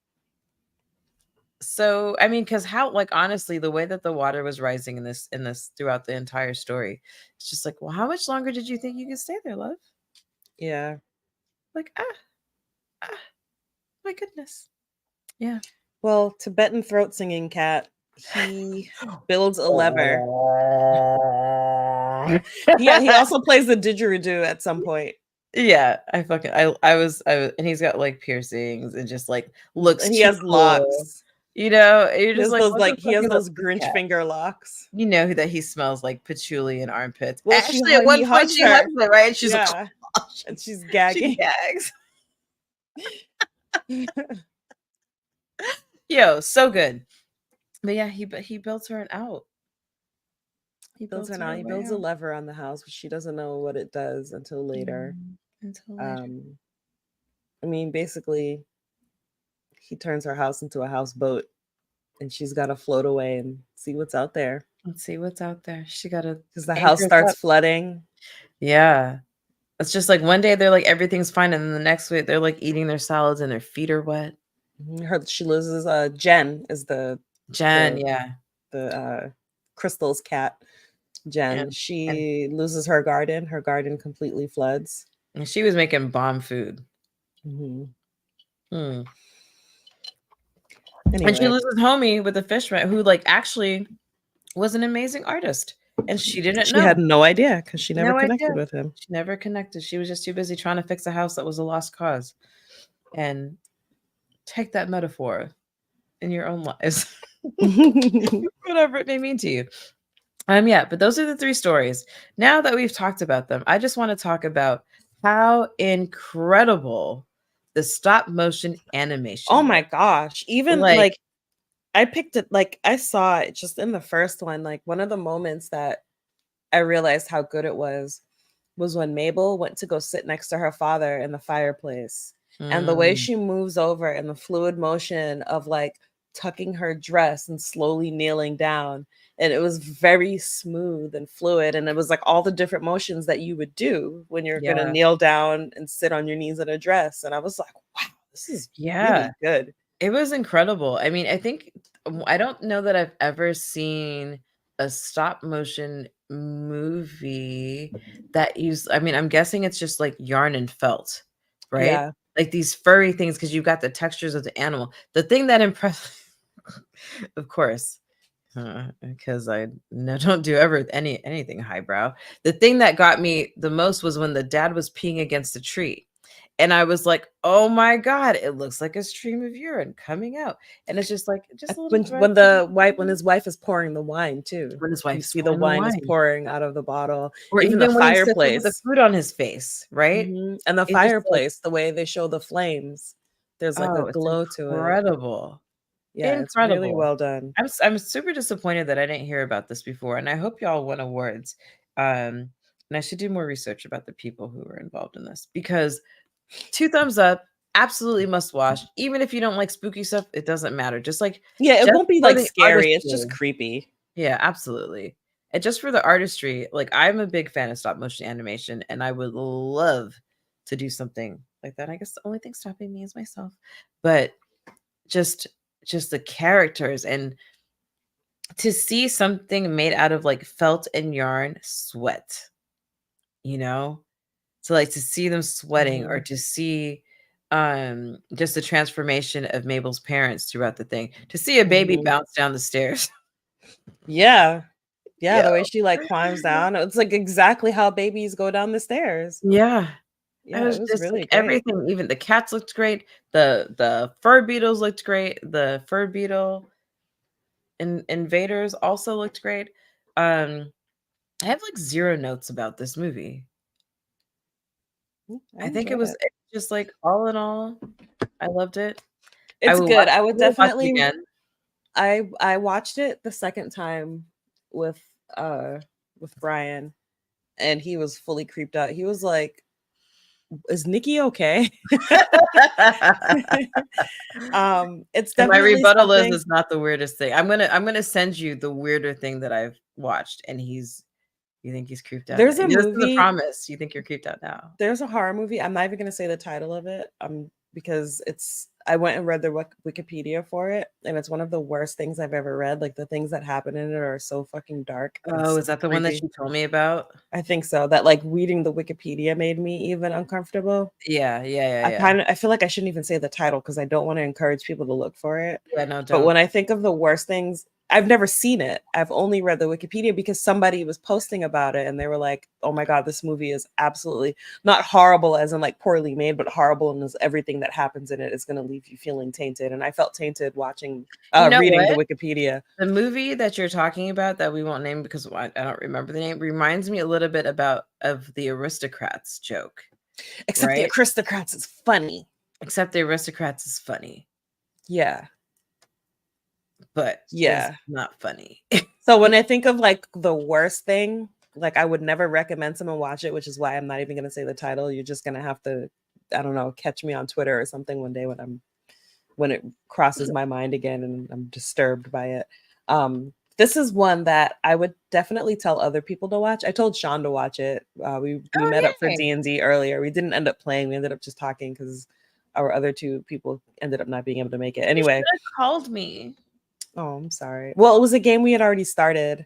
S1: so I mean, because how like honestly, the way that the water was rising in this throughout the entire story, it's just like, well, how much longer did you think you could stay there, love?
S2: Yeah.
S1: Like, my goodness. Yeah.
S2: Well, Tibetan throat singing cat, he builds a lever. Yeah, he also plays the didgeridoo at some point.
S1: Yeah, I was, and he's got like piercings and just like looks
S2: And he
S1: too
S2: has
S1: cool.
S2: locks.
S1: You're just like, what the
S2: He
S1: fuck
S2: has
S1: is up
S2: those
S1: with this
S2: Grinch
S1: cat?
S2: finger locks.
S1: You know that he smells like patchouli and armpits.
S2: Well,
S1: Actually, at
S2: he
S1: one point
S2: hugs
S1: she
S2: her.
S1: hugs it, right? She's like,
S2: Yeah. And she's
S1: she
S2: gagging.
S1: gags. Yo, so good. But yeah, he built her an out. He
S2: Builds
S1: built
S2: her
S1: her
S2: now.
S1: a
S2: He
S1: way
S2: builds a
S1: out.
S2: lever on the house, but she doesn't know what it does until later.
S1: Until later.
S2: Um, I mean, basically, he turns her house into a houseboat, and she's got to float away and see what's out there.
S1: Let's see what's out there. She got to
S2: Because the house
S1: anchor
S2: starts
S1: up.
S2: flooding.
S1: Yeah. It's just like one day they're like everything's fine, and then the next week they're like eating their salads and their feet are wet.
S2: She loses Jen is
S1: Jen, yeah.
S2: the Crystal's cat. Jen,
S1: And
S2: she loses her garden. Her garden completely floods.
S1: and she was making bomb food.
S2: Mm-hmm.
S1: Hmm.
S2: Anyway.
S1: And she loses homie with the fisherman who like actually was an amazing artist. And she didn't know.
S2: She had no idea because she never
S1: No
S2: connected
S1: idea.
S2: with him.
S1: She never connected. She was just too busy trying to fix a house that was a lost cause. And take that metaphor in your own lives. Whatever it may mean to you. Yeah, but those are the 3 stories. Now that we've talked about them, I just want to talk about how incredible the stop motion animation
S2: Oh
S1: was.
S2: my gosh. Even like I picked it, like I saw it just in the first one. Like one of the moments that I realized how good it was when Mabel went to go sit next to her father in the fireplace. And the way she moves over and the fluid motion of like tucking her dress and slowly kneeling down. And it was very smooth and fluid. And it was like all the different motions that you would do when you're going to kneel down and sit on your knees in a dress. And I was like, wow, this is really good.
S1: It was incredible. I mean, I don't know that I've ever seen a stop motion movie that I mean, I'm guessing it's just like yarn and felt, right?
S2: Yeah.
S1: Like these furry things because you've got the textures of the animal. The thing that impressed, of course, because I don't do anything highbrow. The thing that got me the most was when the dad was peeing against a tree. And I was like, oh my God, it looks like a stream of urine coming out. And it's just like, just a little
S2: when his wife is pouring the wine too.
S1: When his wife
S2: you see the wine is pouring out of the bottle.
S1: Or even
S2: the
S1: when he sits
S2: fireplace
S1: with the food on his face, right?
S2: And the
S1: It just,
S2: fireplace, the way they show the flames, there's like a
S1: it's
S2: glow to it.
S1: incredible.
S2: Yeah, it's really well done.
S1: I'm super disappointed that I didn't hear about this before, and I hope y'all won awards. And I should do more research about the people who were involved in this because 2 thumbs up, absolutely must watch. Even if you don't like spooky stuff, it doesn't matter. Just like
S2: it won't be like scary. It's just
S1: artistry.
S2: creepy.
S1: Yeah, absolutely. And just for the artistry, like I'm a big fan of stop motion animation, and I would love to do something like that. I guess the only thing stopping me is myself, but just the characters and to see something made out of like felt and yarn sweat, so like to see them sweating or to see just the transformation of Mabel's parents throughout the thing, to see a baby bounce down the stairs.
S2: Yeah, the way she like climbs down, it's like exactly how babies go down the stairs.
S1: Yeah,
S2: it was
S1: just
S2: really
S1: like
S2: great.
S1: everything. Even the cats looked great. The fur beetles looked great. The fur beetle invaders also looked great. I have like 0 notes about this movie. I think it was just like all in all, I loved it.
S2: It's good. I would
S1: watch it
S2: definitely.
S1: again.
S2: I watched it the second time with Brian, and he was fully creeped out. He was like, "Is Nikki okay?" It's
S1: And my
S2: definitely
S1: rebuttal
S2: something.
S1: is not the weirdest thing. I'm gonna send you the weirder thing that I've watched, and you think he's creeped out now.
S2: There's a
S1: This is a
S2: movie.
S1: promise. You think you're creeped out now.
S2: There's a horror movie. I'm not even gonna say the title of it. Because I went and read the Wikipedia for it, and it's one of the worst things I've ever read. Like the things that happen in it are so fucking dark and
S1: Oh,
S2: so
S1: is that the one that
S2: creepy.
S1: you told me about?
S2: I think so. That like reading the Wikipedia made me even uncomfortable.
S1: Yeah, yeah, yeah, yeah.
S2: I feel like I shouldn't even say the title because I don't want to encourage people to look for it.
S1: Yeah, no,
S2: But
S1: don't.
S2: when I think of the worst things, I've never seen it. I've only read the Wikipedia because somebody was posting about it and they were like, "Oh my god, this movie is absolutely not horrible as in like poorly made, but horrible and everything that happens in it is going to leave you feeling tainted." And I felt tainted watching
S1: You know
S2: reading the
S1: what?
S2: Wikipedia.
S1: The movie that you're talking about that we won't name because I don't remember the name reminds me a little bit of the Aristocrats joke,
S2: Except the
S1: right?
S2: Aristocrats is funny.
S1: Except the Aristocrats is funny,
S2: Yeah.
S1: but is
S2: Yeah.
S1: not funny.
S2: So when I think of like the worst thing, like I would never recommend someone watch it, which is why I'm not even going to say the title. You're just going to have to, I don't know, catch me on Twitter or something one day when it crosses my mind again and I'm disturbed by it. This is one that I would definitely tell other people to watch. I told Sean to watch it. We met up for
S1: yay.
S2: D&D earlier. We didn't end up playing. We ended up just talking because our other two people ended up not being able to make it. Anyway,
S1: You should have called me.
S2: oh, I'm sorry. Well, it was a game we had already started.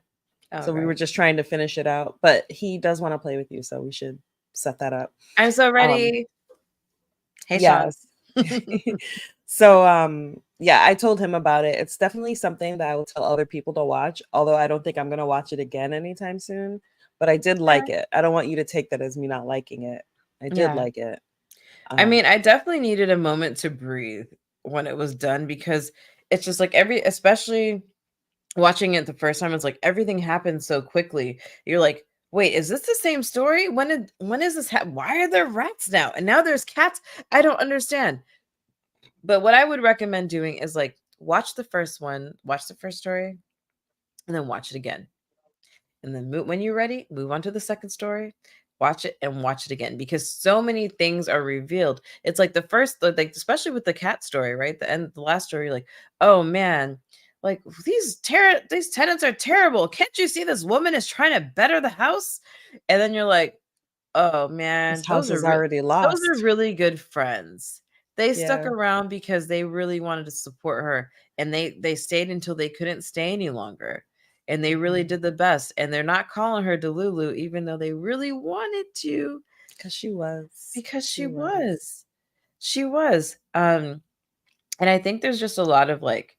S2: So we
S1: Okay.
S2: were just trying to finish it out, but he does want to play with you, so we should set that up.
S1: I'm so ready. Hey,
S2: Yes.
S1: Sean.
S2: So yeah, I told him about it. It's definitely something that I will tell other people to watch, although I don't think I'm gonna watch it again anytime soon. But I did like it. I don't want you to take that as me not liking it. I did like it.
S1: I mean, I definitely needed a moment to breathe when it was done because it's just like especially watching it the first time, it's like everything happened so quickly. You're like, wait, is this the same story? When is this why are there rats now? And now there's cats. I don't understand. But what I would recommend doing is like watch the first one, watch the first story, and then watch it again. And then when you're ready, move on to the second story, watch it and watch it again because so many things are revealed. It's like the first, like especially with the cat story, right? The end, the last story, like, oh man, like these tenants are terrible. Can't you see this woman is trying to better the house? And then you're like, oh man,
S2: this house is already
S1: those are
S2: lost.
S1: really good friends. They stuck
S2: Yeah.
S1: around because they really wanted to support her, and they stayed until they couldn't stay any longer. And they really did the best. And they're not calling her Delulu, even though they really wanted to.
S2: Because she was.
S1: Because she was. She was. And I think there's just a lot of like,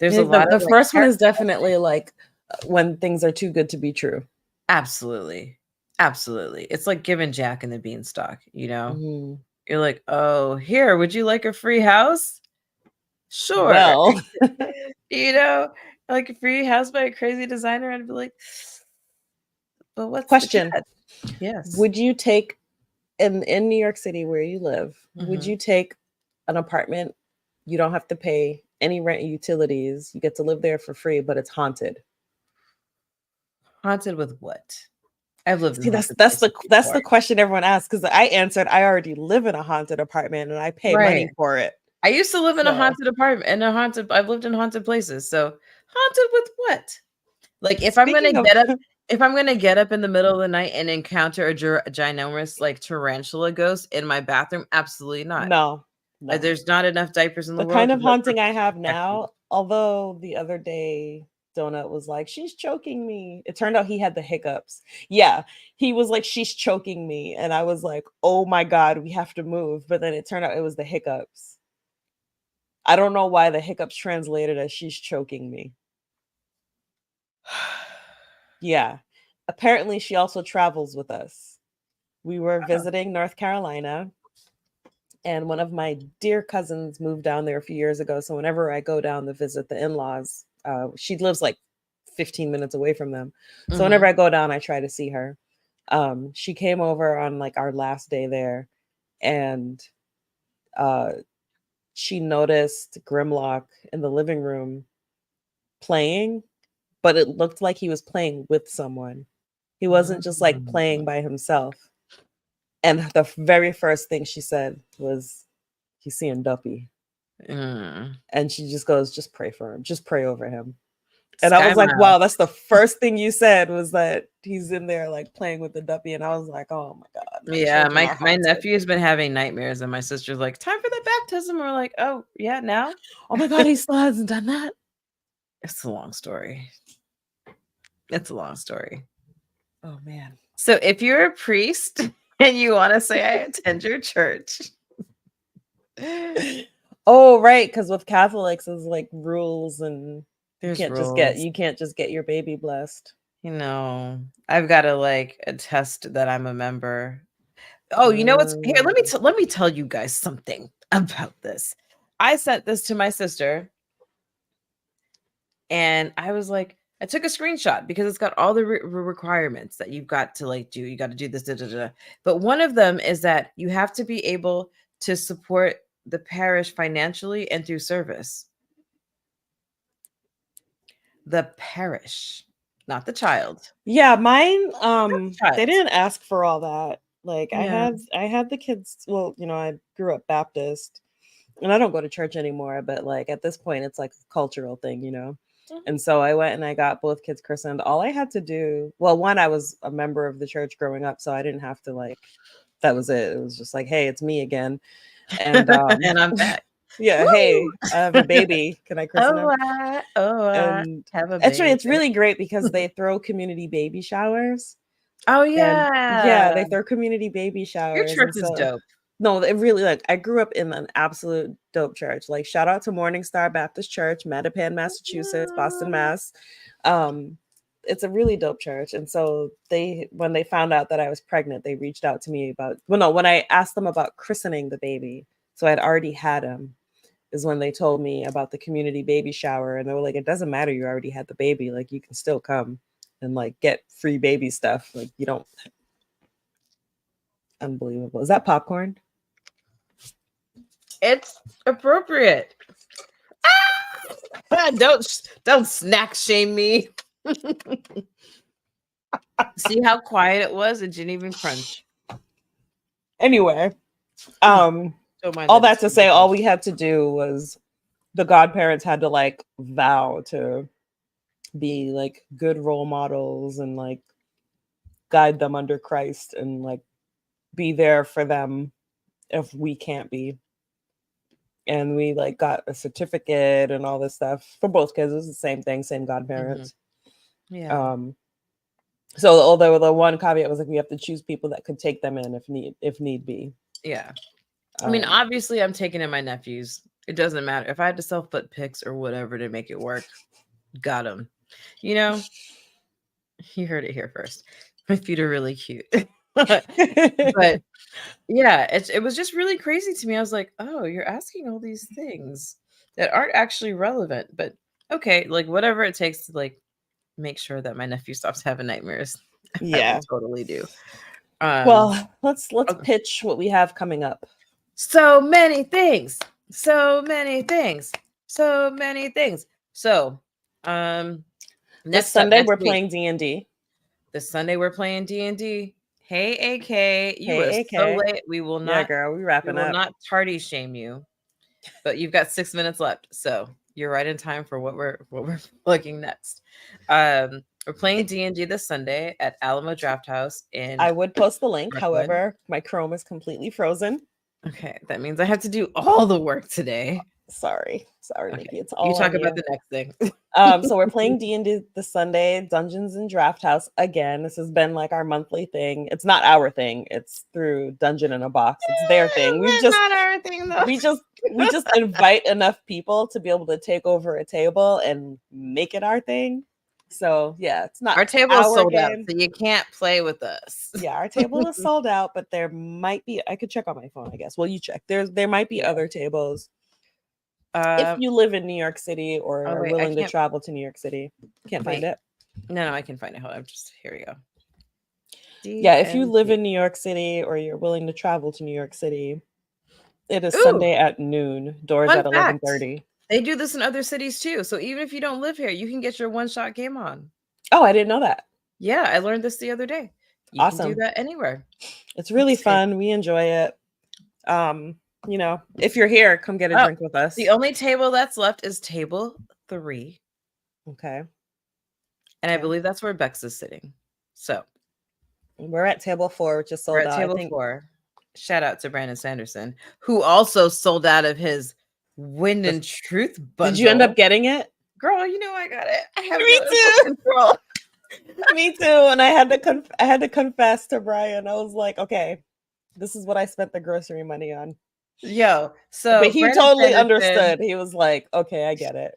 S1: there's a lot of
S2: the
S1: like
S2: first one is definitely like when things are too good to be true.
S1: Absolutely. Absolutely. It's like giving Jack and the Beanstalk, you know?
S2: Mm-hmm.
S1: You're like, oh, here, would you like a free house? Sure.
S2: Well,
S1: You know, like a free house by a crazy designer. I'd be like, but what's
S2: question.
S1: the catch? Yes.
S2: Would you take in New York City where you live, would you take an apartment? You don't have to pay any rent or utilities. You get to live there for free, but it's haunted.
S1: Haunted with what? I've lived in
S2: See,
S1: haunted
S2: that's
S1: places
S2: the question everyone asks because I answered I already live in a haunted apartment and I pay money for it.
S1: I used to live in a haunted apartment and I've lived in haunted places. So haunted with what? Like if I'm gonna get up in the middle of the night and encounter a ginormous like tarantula ghost in my bathroom, absolutely not.
S2: No.
S1: There's not enough diapers in the world.
S2: The kind of haunting I have now, although the other day Donut was like, she's choking me. It turned out he had the hiccups. Yeah, he was like, she's choking me. And I was like, oh my God, we have to move. But then it turned out it was the hiccups. I don't know why the hiccups translated as she's choking me. Yeah. Apparently, she also travels with us. We were visiting North Carolina, and one of my dear cousins moved down there a few years ago. So whenever I go down to visit the in-laws, she lives like 15 minutes away from them. So whenever I go down, I try to see her. She came over on like our last day there, and she noticed Grimlock in the living room playing, but it looked like he was playing with someone. He wasn't just like playing by himself. And the very first thing she said was, he's seeing Duppy. And she just goes, just pray for him. Just pray over him. And I was like, wow, that's the first thing you said, was that he's in there like playing with the Duppy. And I was like, oh my God.
S1: Yeah, my nephew's been having nightmares, and my sister's like, time for the baptism. We're like, oh, yeah, now?
S2: Oh my God, he still hasn't done that?
S1: It's a long story. It's a long story.
S2: Oh, man.
S1: So if you're a priest and you want to say I attend your church.
S2: Oh, right, because with Catholics, there's like rules, and you can't just get your baby blessed.
S1: You know, I've got to like attest that I'm a member. Oh, you know what's here? Let me tell you guys something about this. I sent this to my sister, and I was like, I took a screenshot because it's got all the requirements that you've got to like do. You got to do this, but one of them is that you have to be able to support the parish financially and through service. The parish, not the child.
S2: Yeah, mine. They didn't ask for all that. Like, yeah. I had the kids. Well, you know, I grew up Baptist, and I don't go to church anymore. But like at this point, it's like a cultural thing, you know. And so I went and I got both kids christened. All I had to do, well, one, I was a member of the church growing up, so I didn't have to like. That was it. It was just like, hey, it's me again, and
S1: and I'm back.
S2: Yeah, woo! Hey, I have a baby. Can I christen him?
S1: And have a baby.
S2: Actually, it's really great because they throw community baby showers.
S1: Oh yeah,
S2: yeah, they throw community baby showers.
S1: Your church is dope.
S2: No, it really, like, I grew up in an absolute dope church. Like, shout out to Morning Star Baptist Church, Mattapan, Massachusetts, Boston, Mass. It's a really dope church. And so when they found out that I was pregnant, they reached out to me when I asked them about christening the baby, so I'd already had him, is when they told me about the community baby shower. And they were like, it doesn't matter, you already had the baby, like you can still come and like get free baby stuff. Like, you don't. Unbelievable. Is that popcorn?
S1: It's appropriate. Don't snack shame me. See how quiet it was? It didn't even crunch.
S2: Anyway, all that to say, all we had to do was the godparents had to like vow to be like good role models and like guide them under Christ and like be there for them if we can't be. And we like got a certificate and all this stuff for both kids. It was the same thing, same godparents.
S1: Mm-hmm. Yeah.
S2: So although the one caveat was like we have to choose people that could take them in if need be.
S1: Yeah. I mean, obviously I'm taking in my nephews. It doesn't matter. If I had to sell foot pics or whatever to make it work, got them. You know, you heard it here first. My feet are really cute. But yeah, it was just really crazy to me. I was like, oh, you're asking all these things that aren't actually relevant, but okay, like whatever it takes to like make sure that my nephew stops having nightmares.
S2: Yeah,
S1: I will totally do.
S2: Well, let's pitch what we have coming up.
S1: So many things. So
S2: next Sunday we're playing D&D.
S1: This Sunday we're playing D&D. Hey, AK, you were so late. We will not.
S2: Yeah, girl, we wrapping up.
S1: We will not tardy shame you, but you've got 6 minutes left, so you're right in time for what we're looking next. We're playing D&D this Sunday at Alamo Drafthouse.
S2: I would post the link. However, my Chrome is completely frozen.
S1: Okay, that means I have to do all the work today.
S2: Sorry, okay. Maybe it's all
S1: you talk about the next thing.
S2: So we're playing D&D this Sunday, Dungeons and Drafthouse again. This has been like our monthly thing. It's not our thing. It's through Dungeon in a Box. It's their thing.
S1: It's not our thing though.
S2: We just invite enough people to be able to take over a table and make it our thing. So yeah, it's not
S1: our table is sold out, so you can't play with us.
S2: Yeah, our table is sold out, but there might be. I could check on my phone, I guess. Well, you check. There might be other tables. If you live in New York City or are willing to travel to New York City, can't find it.
S1: No, I can find it. Hold on, here we go.
S2: Yeah, if you live in New York City or you're willing to travel to New York City, It is
S1: Ooh,
S2: Sunday at noon. Doors
S1: fun
S2: at
S1: fact.
S2: 11:30.
S1: They do this in other cities too. So even if you don't live here, you can get your one-shot game on.
S2: Oh, I didn't know that.
S1: Yeah, I learned this the other day. You can do
S2: Awesome.
S1: that anywhere.
S2: It's really
S1: It's great.
S2: fun. We enjoy it. If you're here, come get a drink with us.
S1: The only table that's left is table 3.
S2: Okay.
S1: And I believe that's where Bex is sitting. So
S2: we're at table 4, which is sold out.
S1: Table 4. Shout out to Brandon Sanderson, who also sold out of his Wind and Truth bundle.
S2: Did you end up getting it?
S1: Girl, you know I got it. I have
S2: Me too. Control. Me too. And I had to confess to Brian. I was like, okay, this is what I spent the grocery money on.
S1: Yo,
S2: but he Brandon totally understood. He was like, okay, I get it.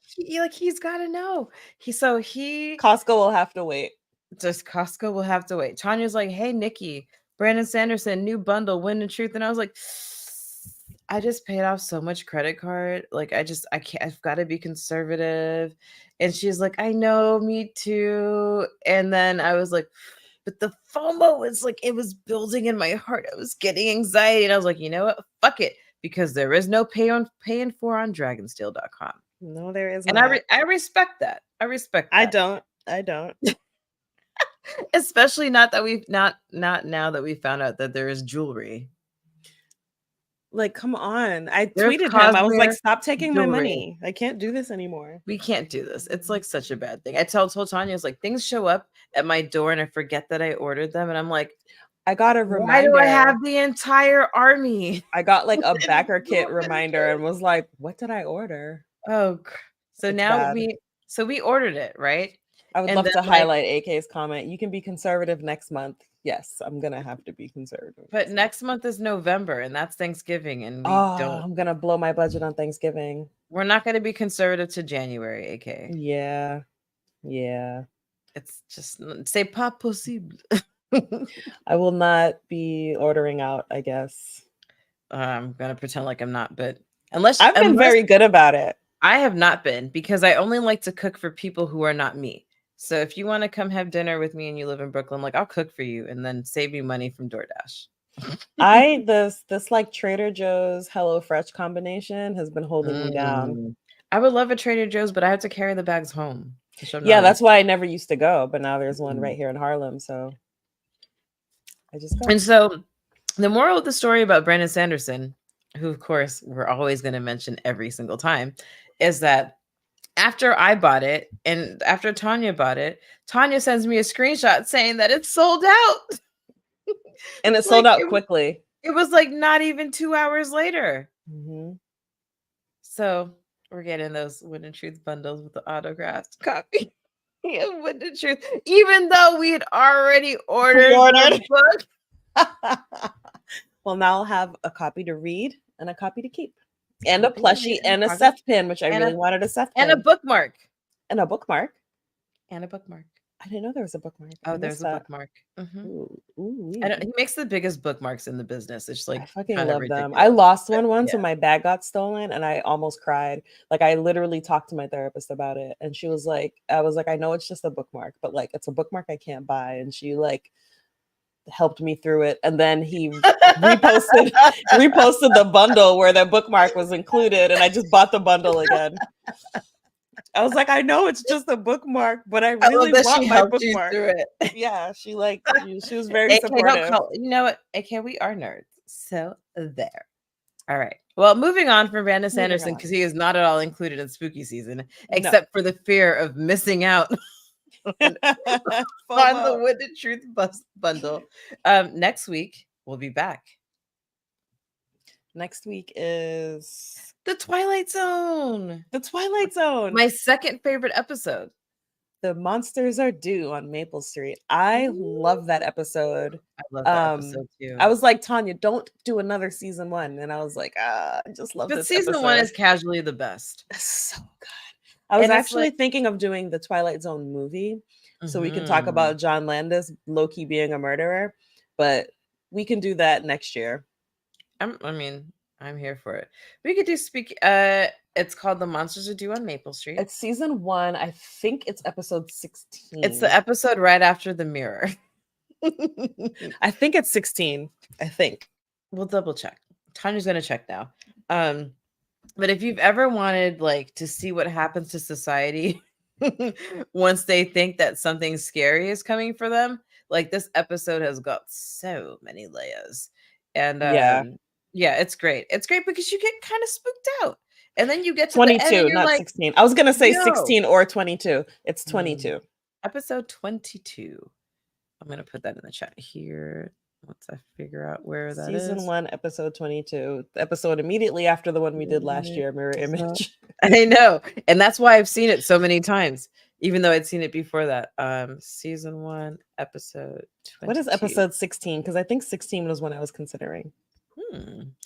S1: He's got to know.
S2: Costco will have to wait.
S1: Costco will have to wait. Tanya's like, hey, Nikki, Brandon Sanderson, new bundle, Wind and Truth. And I was like, I just paid off so much credit card. Like, I can't, I've got to be conservative. And she's like, I know, me too. And then I was like, but the FOMO was like, it was building in my heart. I was getting anxiety. And I was like, you know what? Fuck it. Because there is no paying for on dragonsteel.com.
S2: No, there is
S1: not. And I respect that. I respect that.
S2: I don't.
S1: Especially not now that we found out that there is jewelry.
S2: Like, come on. I tweeted him. I was like, stop taking my money. I can't do this anymore.
S1: We can't do this. It's like such a bad thing. I told Tanya, it's like things show up at my door and I forget that I ordered them. And I'm like,
S2: I got a reminder.
S1: Why do I have the entire army?
S2: I got like a backer kit reminder and was like, what did I order?
S1: Oh, so it's now bad. we ordered it, right?
S2: I would love to highlight AK's comment. You can be conservative next month. Yes, I'm gonna have to be conservative.
S1: But next month is November, and that's Thanksgiving, and I'm
S2: gonna blow my budget on Thanksgiving.
S1: We're not gonna be conservative to January, AK.
S2: Yeah.
S1: It's just c'est pas possible.
S2: I will not be ordering out, I guess.
S1: I'm gonna pretend like I'm not, but unless
S2: I've been very good about it.
S1: I have not been, because I only like to cook for people who are not me. So if you want to come have dinner with me and you live in Brooklyn, like I'll cook for you and then save you money from DoorDash.
S2: This like Trader Joe's HelloFresh combination has been holding me down.
S1: I would love a Trader Joe's, but I have to carry the bags home.
S2: Yeah, that's why I never used to go, but now there's one right here in Harlem, so I just go.
S1: And so the moral of the story about Brandon Sanderson, who of course we're always going to mention every single time, is that after I bought it and after Tanya bought it, Tanya sends me a screenshot saying that it's sold out.
S2: And it sold out quickly.
S1: It was like not even 2 hours later.
S2: Mm-hmm.
S1: So we're getting those Wind and Truth bundles with the autographed copy of Wind and Truth, even though we had already ordered the book.
S2: Well, now I'll have a copy to read and a copy to keep. And a plushie and a Seth pin, which I really wanted a Seth pin.
S1: And a bookmark.
S2: And a bookmark.
S1: And a bookmark.
S2: I didn't know there was a bookmark.
S1: Oh, there's a bookmark. Mm-hmm. Ooh. He makes the biggest bookmarks in the business. It's like,
S2: I fucking love them. I lost one once when my bag got stolen and I almost cried. Like I literally talked to my therapist about it. And she was like, I know it's just a bookmark, but like it's a bookmark I can't buy. And she like helped me through it, and then he reposted the bundle where the bookmark was included, and I just bought the bundle again. I was like, I know it's just a bookmark, but I really want my bookmark. Through it. Yeah, she was very supportive.
S1: You know what, AK, we are nerds, so there. All right. Well, moving on from Brandon Sanderson, because he is not at all included in spooky season, except for the fear of missing out on the Wind and Truth bundle. Next week we'll be back.
S2: Next week is
S1: The Twilight Zone.
S2: My
S1: second favorite episode.
S2: The Monsters Are Due on Maple Street. I love that episode.
S1: I love that episode too.
S2: I was like, Tanya, don't do another season 1. And I was like, I just love this
S1: season
S2: episode.
S1: 1 is casually the best.
S2: It's so good. I was actually thinking of doing the Twilight Zone movie, so we can talk about John Landis low-key being a murderer, but we can do that next year.
S1: I'm here for it. We could do it's called The Monsters Are Due on Maple Street.
S2: It's season 1. I think it's episode 16.
S1: It's the episode right after The Mirror.
S2: I think it's 16. I think.
S1: We'll double check. Tanya's gonna check now. But if you've ever wanted like to see what happens to society once they think that something scary is coming for them, like this episode has got so many layers. And
S2: Yeah.
S1: yeah, it's great. It's great because you get kind of spooked out. And then you get to the end
S2: 22,
S1: and you're
S2: not
S1: like,
S2: 16. I was gonna say
S1: yo.
S2: 16 or 22. It's 22.
S1: Episode 22. I'm gonna put that in the chat here once I figure out where that is.
S2: Season 1, episode 22. The episode immediately after the one we did last year, Mirror Image.
S1: I know. And that's why I've seen it so many times, even though I'd seen it before that. Season 1, episode 22.
S2: What is episode 16? Because I think 16 was one I was considering.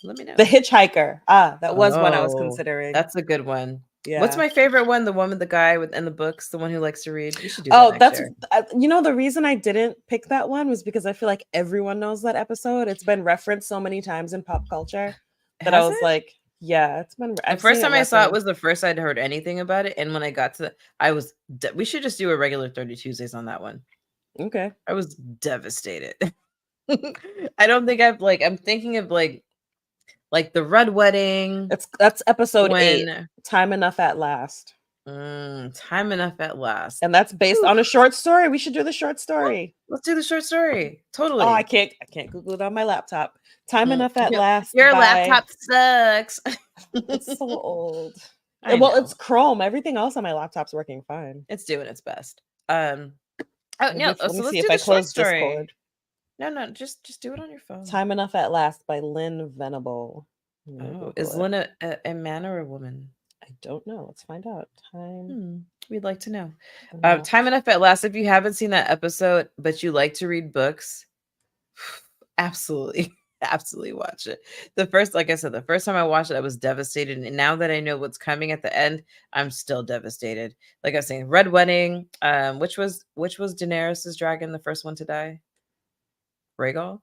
S1: Let me know.
S2: The Hitchhiker. That was one I was considering.
S1: That's a good one.
S2: Yeah.
S1: What's my favorite one? The one with the guy in the books, the one who likes to read. You should do that
S2: that's
S1: year.
S2: The reason I didn't pick that one was because I feel like everyone knows that episode. It's been referenced so many times in pop culture that I was like, yeah, it's been.
S1: The first time I saw it was the first I'd heard anything about it, and when I got to I was. We should just do a regular 30 Tuesdays on that one.
S2: Okay.
S1: I was devastated. I don't think I'm thinking of like the Red Wedding.
S2: That's episode 8. Time Enough at Last.
S1: Time Enough at Last.
S2: And that's based on a short story. We should do the short story.
S1: Let's do the short story. Totally.
S2: Oh, I can't Google it on my laptop. Time Enough at Last.
S1: Your laptop sucks.
S2: It's so old. Well, it's Chrome. Everything else on my laptop's working fine.
S1: It's doing its best. Let me
S2: see if I close Discord.
S1: No, just do it on your phone.
S2: Time Enough at Last by Lynn Venable.
S1: Is Lynn a man or a woman?
S2: I don't know. Let's find out.
S1: We'd like to know. Time Enough at Last. If you haven't seen that episode, but you like to read books, absolutely watch it. Like I said, the first time I watched it, I was devastated. And now that I know what's coming at the end, I'm still devastated. Like I was saying, Red Wedding, which was Daenerys's dragon, the first one to die? Rhaegal?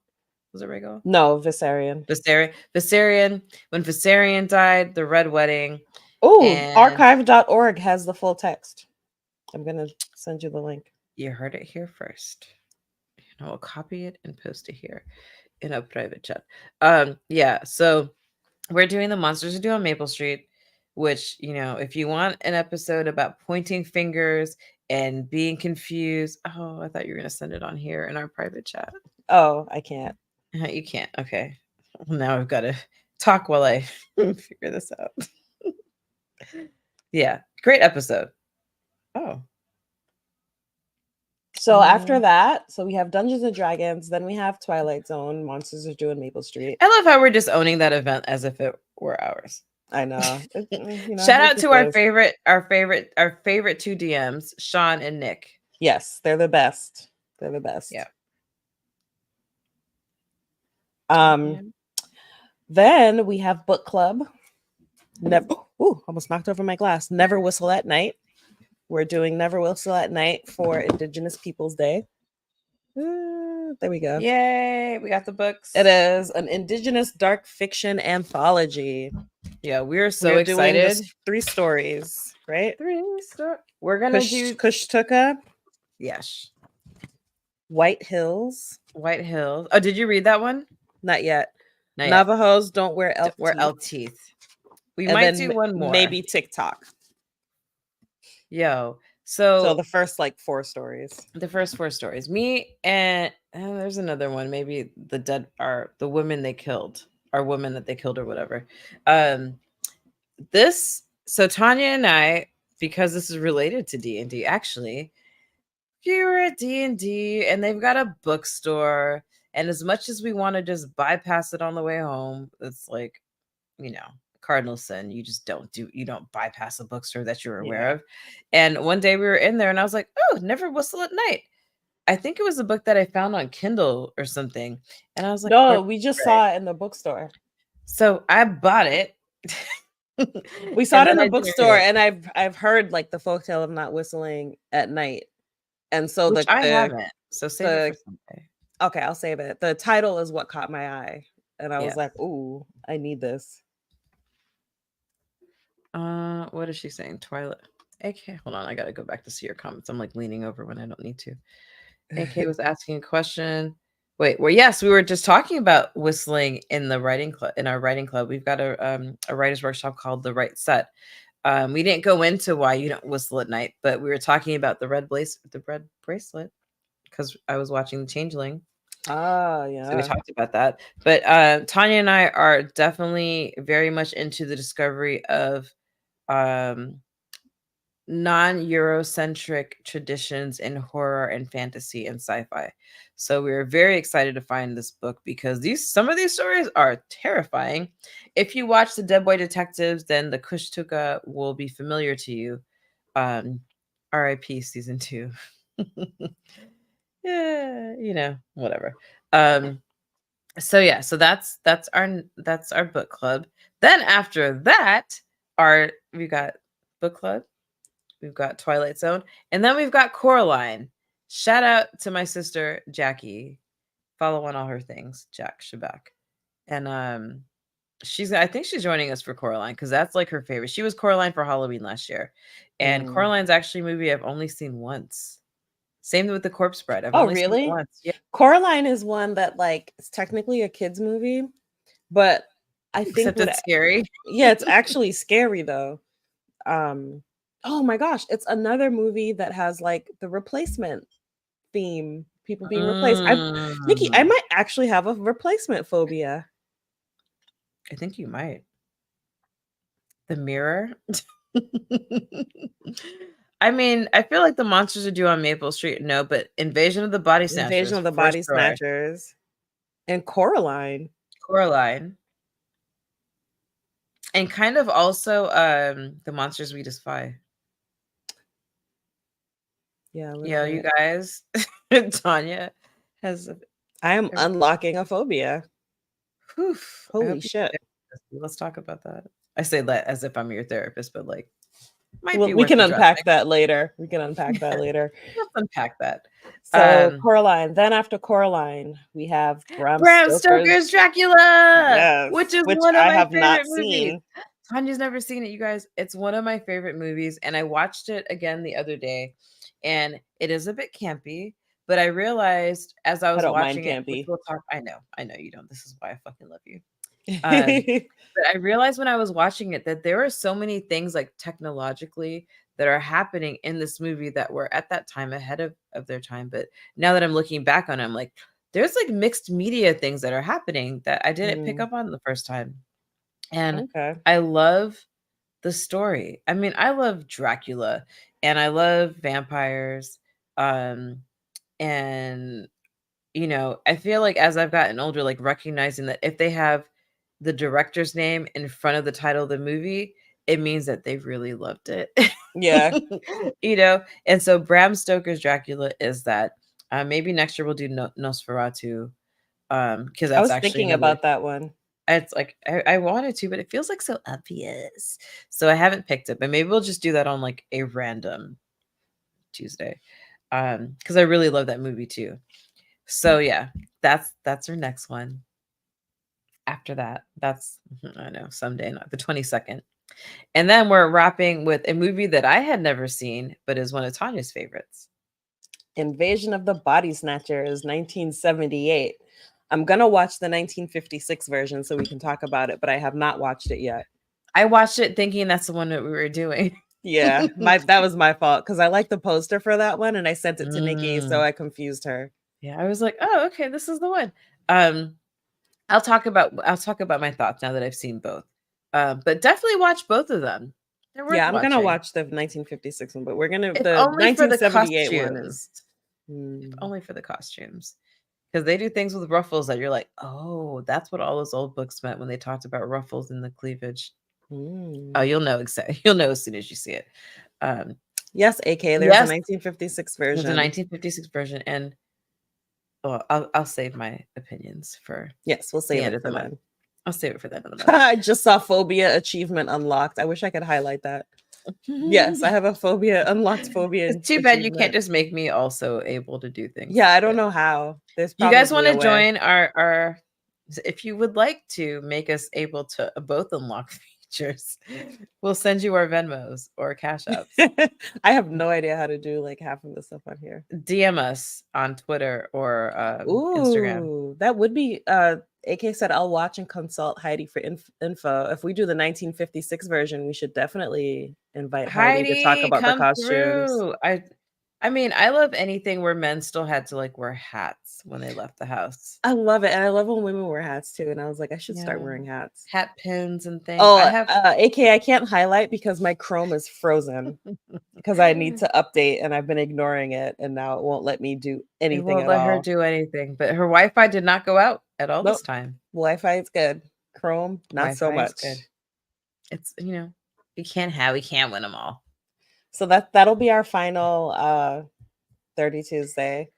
S1: Was it Rhaegal?
S2: No, Viserion.
S1: Viserion. When Viserion died, the Red Wedding.
S2: Oh, archive.org has the full text. I'm going to send you the link.
S1: You heard it here first. And I will copy it and post it here in a private chat. Yeah, so we're doing the Monsters Who Do on Maple Street, which, if you want an episode about pointing fingers and being confused. Oh, I thought you were going to send it on here in our private chat.
S2: Oh, I can't.
S1: You can't. Okay. Well, now I've got to talk while I figure this out. Yeah. Great episode. Oh.
S2: So after that, we have Dungeons and Dragons, then we have Twilight Zone, Monsters Are Due on Maple Street.
S1: I love how we're just owning that event as if it were ours.
S2: I know.
S1: Shout out to our favorite 2 DMs, Sean and Nick.
S2: Yes, they're the best.
S1: Yeah.
S2: Then we have book club. Almost knocked over my glass. Never Whistle at Night. We're doing Never Whistle at Night for Indigenous Peoples Day. There we go.
S1: Yay, we got the books.
S2: It is an Indigenous dark fiction anthology.
S1: Yeah, we're excited.
S2: 3 stories, right?
S1: 3 stories. We're gonna do
S2: Kushtuka.
S1: Yes.
S2: White Hills.
S1: Oh, did you read that one?
S2: Not yet. Navajos don't wear elk
S1: teeth. We might do one more.
S2: Maybe TikTok.
S1: Yo.
S2: So the first 4 stories.
S1: The first 4 stories. Me and there's another one. Maybe the women they killed. Our women that they killed or whatever. So Tanya and I, because this is related to D&D, actually, if you were at D&D and they've got a bookstore, and as much as we want to just bypass it on the way home, it's like, cardinal sin. You just you don't bypass a bookstore that you're aware of. And one day we were in there and I was like, oh, Never Whistle at Night. I think it was a book that I found on Kindle or something. And I was like,
S2: no, we just saw it in the bookstore.
S1: So I bought it.
S2: We saw it in the bookstore, and I've heard the folktale of not whistling at night. And so
S1: I haven't. So save it for someday.
S2: Okay, I'll save it. The title is what caught my eye. And I was like, ooh, I need this.
S1: What is she saying? Twilight. AK, hold on. I got to go back to see your comments. I'm leaning over when I don't need to. AK was asking a question. Wait, well, yes, we were just talking about whistling in the writing club. In our writing club, we've got a writers workshop called The Right Set. We didn't go into why you don't whistle at night, but we were talking about the red bracelet, because I was watching The Changeling.
S2: Oh,
S1: So we
S2: yeah.
S1: talked about that. But Tanya and I are definitely very much into the discovery of non-Eurocentric traditions in horror and fantasy and sci-fi. So we were very excited to find this book because some of these stories are terrifying. If you watch The Dead Boy Detectives, then the Kushtuka will be familiar to you. RIP season 2. Yeah, you know, whatever. So yeah, so that's our book club. Then after that, we got book club, we've got Twilight Zone, and then we've got Coraline. Shout out to my sister Jackie. Follow on all her things, Jack Shabak. And I think she's joining us for Coraline because that's like her favorite. She was Coraline for Halloween last year. And Coraline's actually a movie I've only seen once. Same with The Corpse Bride. I've only seen it once.
S2: Yeah. Coraline is one that like it's technically a kids movie, but I think
S1: it's scary.
S2: Yeah, it's actually scary though. Oh my gosh, it's another movie that has like the replacement theme, people being replaced. Nikki, I might actually have a replacement phobia.
S1: I think you might. The Mirror. I mean, I feel like the monsters are due on Maple Street. No, but Invasion of the Body Snatchers.
S2: Invasion of the Body Snatchers. And Coraline.
S1: And kind of also The Monsters We Defy.
S2: Yeah,
S1: you guys. Tanya has.
S2: I am unlocking a phobia.
S1: Whew,
S2: holy shit.
S1: Let's talk about that. I say that as if I'm your therapist, but like,
S2: we can unpack that later. We can unpack that later.
S1: Let's unpack that.
S2: So Coraline. Then after Coraline, we have
S1: Bram Stoker's Dracula, which is one of my favorite movies. Tanya's never seen it, you guys. It's one of my favorite movies, and I watched it again the other day, and it is a bit campy. But I realized as I was watching it, we'll talk. I know you don't. This is why I fucking love you. But I realized when I was watching it that there were so many things like technologically that are happening in this movie that were at that time ahead of their time. But now that I'm looking back on it, I'm like, there's like mixed media things that are happening that I didn't pick up on the first time. And I love the story. I mean, I love Dracula and I love vampires. And you know, I feel like as I've gotten older, like recognizing that if they have the director's name in front of the title of the movie, it means that they really loved it.
S2: Yeah.
S1: You know, and so Bram Stoker's Dracula is that. Maybe next year we'll do Nosferatu. Because
S2: I was thinking about that one.
S1: It's like I wanted to, but it feels like so obvious. So I haven't picked it, but maybe we'll just do that on like a random Tuesday. Because I really love that movie too. So yeah, that's our next one. After that, that's I know someday, not the 22nd. And then we're wrapping with a movie that I had never seen, but is one of Tanya's favorites.
S2: Invasion of the Body Snatchers, 1978. I'm gonna watch the 1956 version so we can talk about it, but I have not watched it yet.
S1: I watched it thinking that's the one that we were doing.
S2: Yeah, that was my fault because I like the poster for that one and I sent it to Nikki, so I confused her.
S1: Yeah, I was like, oh, okay, this is the one. I'll talk about my thoughts now that I've seen both. But definitely watch both of them.
S2: Yeah, I'm gonna watch the 1956 one, but we're gonna the 1978 one is
S1: only for the costumes. Because they do things with ruffles that you're like, oh, that's what all those old books meant when they talked about ruffles in the cleavage. Oh, you'll know exactly. You'll know as soon as you see it.
S2: Yes, AK. There's a 1956 version.
S1: There's a 1956 version, and I'll save my opinions for.
S2: Yes, we'll save it for then.
S1: I'll save it for the end of the month.
S2: I just saw phobia achievement unlocked. I wish I could highlight that. Yes, I have a phobia, unlocked phobia.
S1: It's too bad you can't just make me also able to do things.
S2: Yeah, I don't know how. There's
S1: you guys want to join our if you would like to make us able to both unlock pictures. We'll send you our Venmos or Cash Apps.
S2: I have no idea how to do like half of the stuff on here.
S1: DM us on Twitter or Instagram.
S2: Ooh, that would be AK said I'll watch and consult Heidi for info. If we do the 1956 version, we should definitely invite Heidi to talk about the
S1: come
S2: costumes.
S1: through. I mean, I love anything where men still had to like wear hats when they left the house.
S2: I love it. And I love when women wear hats too. And I was like, I should start
S1: Yeah.
S2: wearing hats.
S1: Hat pins and things.
S2: Oh,
S1: I have
S2: AK, I can't highlight because my Chrome is frozen because I need to update and I've been ignoring it and now it won't let me do
S1: it
S2: anything
S1: won't
S2: at
S1: let
S2: all.
S1: her do anything, but her Wi-Fi did not go out at all
S2: Nope.
S1: this time.
S2: Wi-Fi is good. Chrome, not so
S1: Wi-Fi is
S2: much.
S1: good. It's, you know, we can't win them all.
S2: So that'll be our final 30 Tuesday.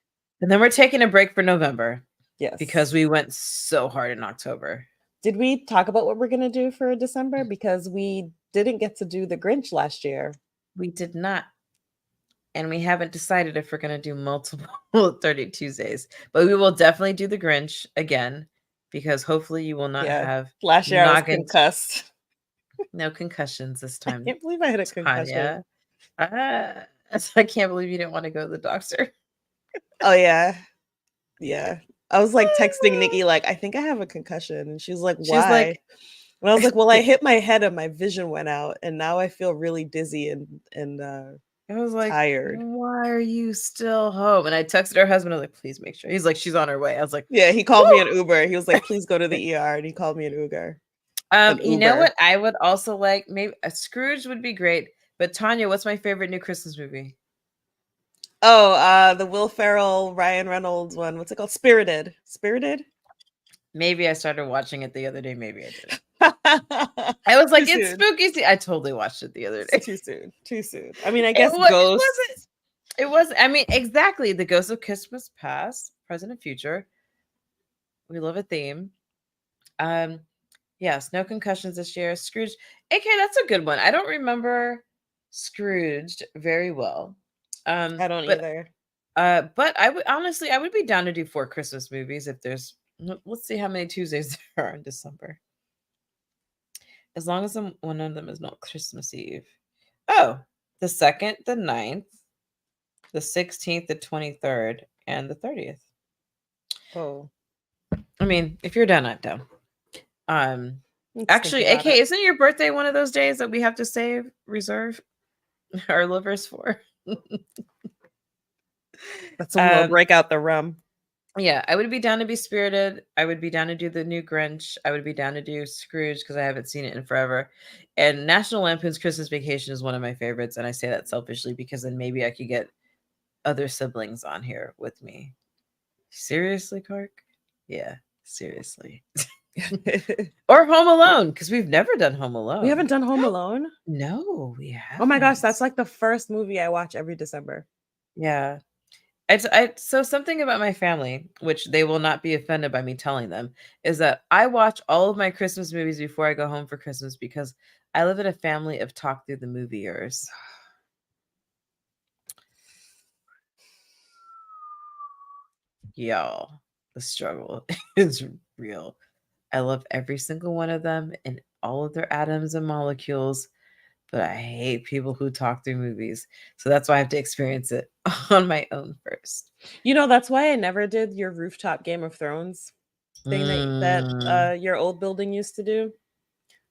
S1: And then we're taking a break for November.
S2: Yes.
S1: Because we went so hard in October.
S2: Did we talk about what we're going to do for December? Because we didn't get to do the Grinch last year.
S1: We did not. And we haven't decided if we're going to do multiple 30 Tuesdays. But we will definitely do the Grinch again. Because hopefully you will not have...
S2: Last year I was concussed.
S1: No concussions this time.
S2: I can't believe I had a concussion.
S1: I can't believe you didn't want to go to the doctor.
S2: Oh, yeah. Yeah. I was like texting Nikki, like, I think I have a concussion. And she was like, why? She's like, and I was like, well, I hit my head and my vision went out. And now I feel really dizzy and
S1: I was like,
S2: tired.
S1: Why are you still home? And I texted her husband. I was like, please make sure. He's like, she's on her way. I was like,
S2: yeah, he called me an Uber. He was like, please go to the ER. And he called me an Uber.
S1: You know what? I would also like, maybe a Scrooge would be great. But Tanya, what's my favorite new Christmas movie?
S2: Oh, the Will Ferrell, Ryan Reynolds one. What's it called? Spirited.
S1: Maybe I started watching it the other day. Maybe I did. I was like, it's spooky. I totally watched it the other day.
S2: Too soon. I mean, I guess Ghost.
S1: It was. I mean, exactly. The Ghost of Christmas Past, Present, and Future. We love a theme. Yes, no concussions this year. Scrooge. AK, that's a good one. I don't remember Scrooged very well.
S2: I don't either.
S1: But I would be down to do 4 Christmas movies if there's. Let's see how many Tuesdays there are in December. As long as one of them is not Christmas Eve. Oh, the 2nd, the 9th, the 16th, the 23rd, and the 30th.
S2: Oh.
S1: I mean, if you're down, I'm down. Actually, AK, isn't your birthday one of those days that we have to reserve our livers for?
S2: That's when we'll break out the rum.
S1: Yeah, I would be down to be Spirited. I would be down to do the new Grinch. I would be down to do Scrooge because I haven't seen it in forever. And National Lampoon's Christmas Vacation is one of my favorites. And I say that selfishly because then maybe I could get other siblings on here with me. Seriously, Clark? Yeah, seriously. Or Home Alone, because we've never done Home Alone.
S2: We haven't done Home Alone?
S1: No, we haven't.
S2: Oh my gosh, that's like the first movie I watch every December.
S1: Yeah. So something about my family, which they will not be offended by me telling them, is that I watch all of my Christmas movies before I go home for Christmas because I live in a family of talk through the movieers. Y'all, the struggle is real. I love every single one of them and all of their atoms and molecules, but I hate people who talk through movies. So that's why I have to experience it on my own first.
S2: You know, that's why I never did your rooftop Game of Thrones thing that your old building used to do.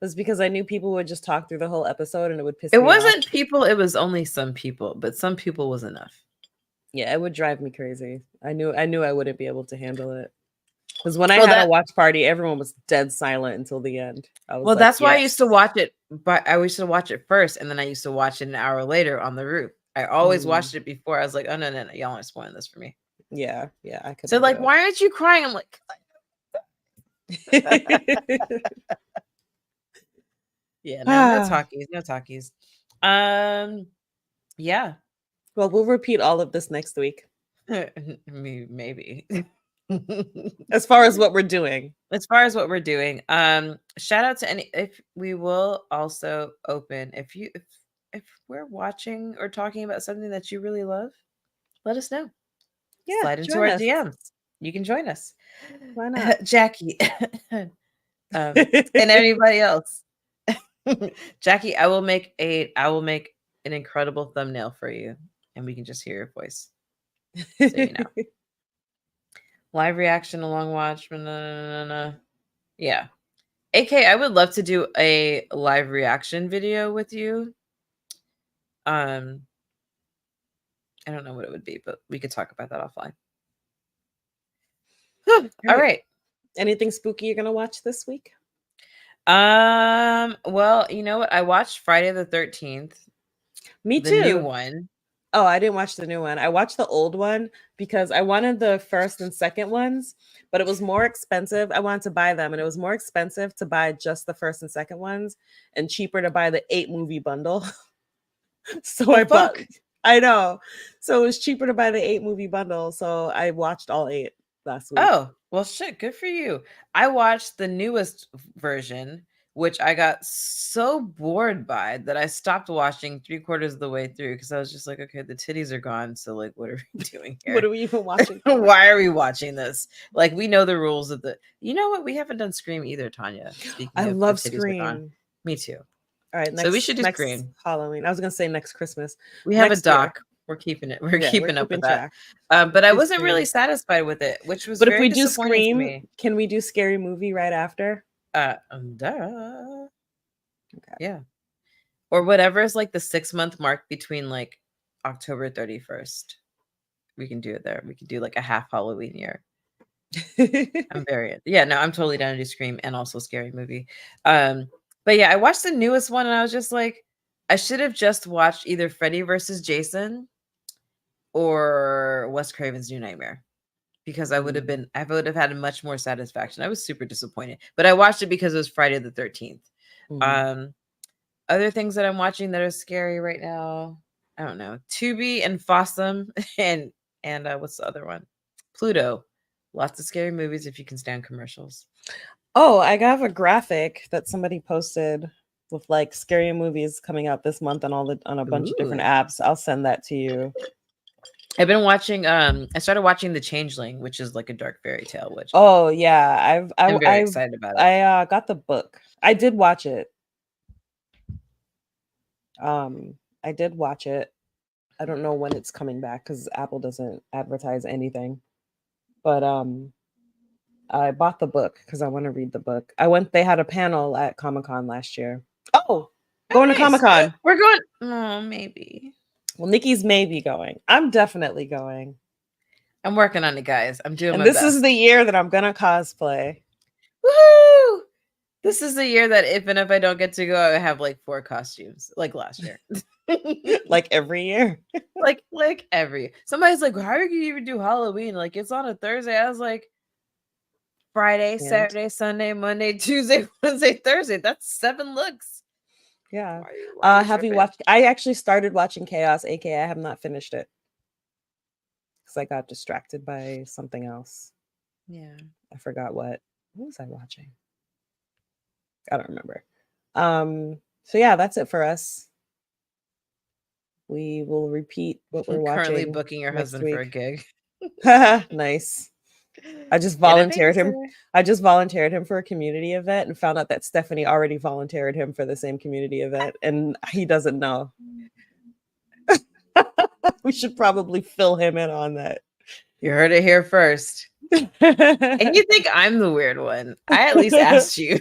S2: Was because I knew people would just talk through the whole episode and it would piss me off. It
S1: wasn't people, it was only some people, but some people was enough.
S2: Yeah, it would drive me crazy. I knew I wouldn't be able to handle it. Because when I had a watch party, everyone was dead silent until the end.
S1: Well, that's why I used to watch it, but I used to watch it first, and then I used to watch it an hour later on the roof. I always watched it before. I was like, oh, no, y'all aren't spoiling this for me.
S2: Yeah, I could.
S1: So, like, why aren't you crying? I'm like, yeah, no talkies. Yeah.
S2: Well, we'll repeat all of this next week.
S1: Maybe.
S2: As far as what we're doing.
S1: Shout out to if we will also open if we're watching or talking about something that you really love, let us know. Yeah, slide into our DMs. You can join us.
S2: Why not?
S1: Jackie. And everybody else. Jackie, I will make an incredible thumbnail for you, and we can just hear your voice. So you know. Live reaction, a long watch. Yeah. AK, I would love to do a live reaction video with you. I don't know what it would be, but we could talk about that offline. All right.
S2: Anything spooky you're gonna watch this week?
S1: Well, you know what? I watched Friday the 13th.
S2: Me too.
S1: The new one.
S2: Oh, I didn't watch the new one. I watched the old one because I wanted the first and second ones, but it was more expensive. I wanted to buy them, and it was more expensive to buy just the first and second ones and cheaper to buy the 8-movie bundle. So I bought, I know. So it was cheaper to buy the 8-movie bundle. So I watched all 8 last week.
S1: Oh, well, shit. Good for you. I watched the newest version, which I got so bored by that I stopped watching 3/4 of the way through because I was just like, okay, the titties are gone. So, like, what are we doing here?
S2: What are we even watching?
S1: Why are we watching this? Like, we know the rules of the. You know what? We haven't done Scream either, Tanya.
S2: I love Scream.
S1: Me too.
S2: All right,
S1: so we should do Scream.
S2: Halloween. I was gonna say next Christmas.
S1: We have a doc. We're keeping it. We're keeping up with that. But I wasn't really satisfied with it, which was.
S2: But if we do Scream, can we do Scary Movie right after?
S1: Duh. Okay. Yeah. Or whatever is like the 6-month mark between like October 31st. We can do it there. We can do like a half Halloween year. I'm totally down to do Scream and also Scary Movie. But yeah, I watched the newest one and I was just like, I should have just watched either Freddy versus Jason or Wes Craven's New Nightmare because I would have had a much more satisfaction. I was super disappointed, but I watched it because it was Friday the 13th. Other things that I'm watching that are scary right now, I don't know. Tubi and Fossum and what's the other one? Pluto. Lots of scary movies if you can stand commercials.
S2: Oh, I have a graphic that somebody posted with like scary movies coming out this month on a bunch of different apps. I'll send that to you.
S1: I've been watching. I started watching The Changeling, which is like a dark fairy tale. Which
S2: I'm
S1: very excited about it.
S2: I got the book. I did watch it. I did watch it. I don't know when it's coming back because Apple doesn't advertise anything. But I bought the book because I want to read the book. They had a panel at Comic-Con last year. Oh, going to Comic-Con.
S1: We're going. Oh, maybe.
S2: Well, Nikki's maybe going. I'm definitely going.
S1: I'm working on it, guys. I'm doing my
S2: best. This is the year that I'm gonna cosplay. Woohoo!
S1: This is the year that if I don't get to go, I have like 4 costumes, like last year.
S2: Like every year.
S1: like every. Somebody's like, how are you even do Halloween? Like it's on a Thursday. I was like, Friday, Saturday, Sunday, Monday, Tuesday, Wednesday, Thursday. That's 7 looks.
S2: Yeah. Have you watched? I actually started watching Chaos, aka I have not finished it because I got distracted by something else.
S1: Yeah,
S2: I forgot what was I watching. I don't remember. So yeah, that's it for us. We will repeat what we're watching.
S1: Currently booking your husband for a gig.
S2: Nice. I just volunteered him. I just volunteered him for a community event and found out that Stephanie already volunteered him for the same community event, and he doesn't know. We should probably fill him in on that.
S1: You heard it here first. And you think I'm the weird one? I at least asked you.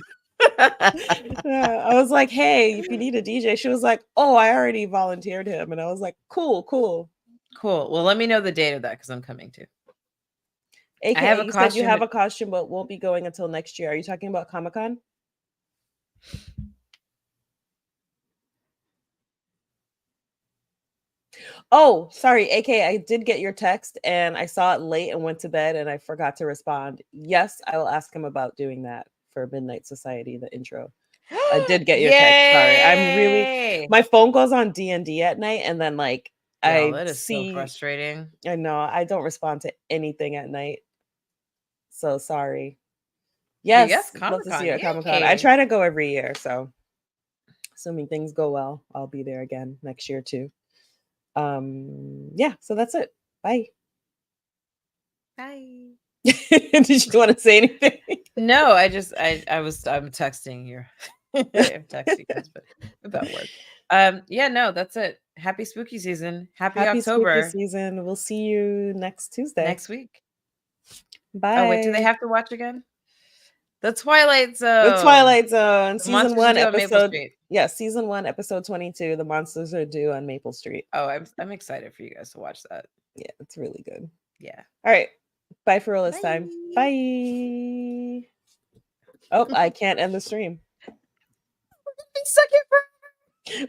S2: Yeah, I was like, "Hey, if you need a DJ," she was like, "Oh, I already volunteered him," and I was like, "Cool."
S1: Well, let me know the date of that because I'm coming too.
S2: AKA, I have a costume. Said you have a costume, but won't be going until next year. Are you talking about Comic-Con? Oh, sorry, AK. I did get your text and I saw it late and went to bed and I forgot to respond. Yes, I will ask him about doing that for Midnight Society, the intro. I did get your text. Sorry, I'm really. My phone goes on D&D at night, and then like
S1: that is so frustrating.
S2: I know I don't respond to anything at night. So sorry. Yes, love to see you at Comic-Con. I try to go every year, so assuming things go well, I'll be there again next year too. Yeah, so that's it. Bye. Did you want to say anything?
S1: No, I'm texting you. Text you guys, but about work. Yeah, no, that's it. Happy spooky season. Happy
S2: Happy spooky
S1: October
S2: season. We'll see you next Tuesday.
S1: next week. Oh, wait, do they
S2: Bye.
S1: have to watch again? The Twilight Zone.
S2: The Twilight Zone,
S1: The
S2: season
S1: monsters are
S2: 1,
S1: due on Maple
S2: episode
S1: Street.
S2: yeah, season 1, episode 22. The monsters are due on Maple Street.
S1: Oh, I'm excited for you guys to watch that.
S2: Yeah, it's really good.
S1: Yeah.
S2: All right. Bye for real this
S1: Bye.
S2: time. Bye. Oh, I can't end the stream.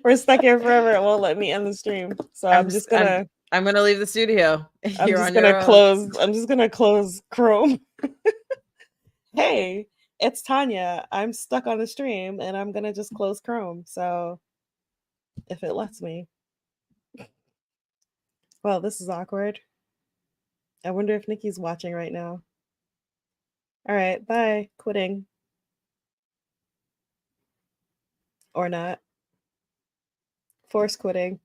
S2: We're stuck here forever. It won't let me end the stream. So I'm just gonna
S1: leave the studio.
S2: I'm just gonna close Chrome. Hey, it's Tanya. I'm stuck on the stream and I'm gonna just close Chrome. So if it lets me. Well, this is awkward. I wonder if Nikki's watching right now. All right, bye. Quitting. Or not. Force quitting.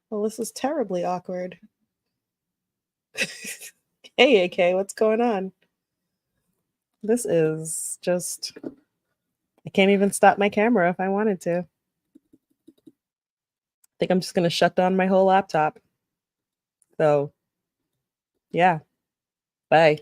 S2: Well, this is terribly awkward. Hey, AK, what's going on? This is just... I can't even stop my camera if I wanted to. I think I'm just going to shut down my whole laptop. So, yeah. Bye.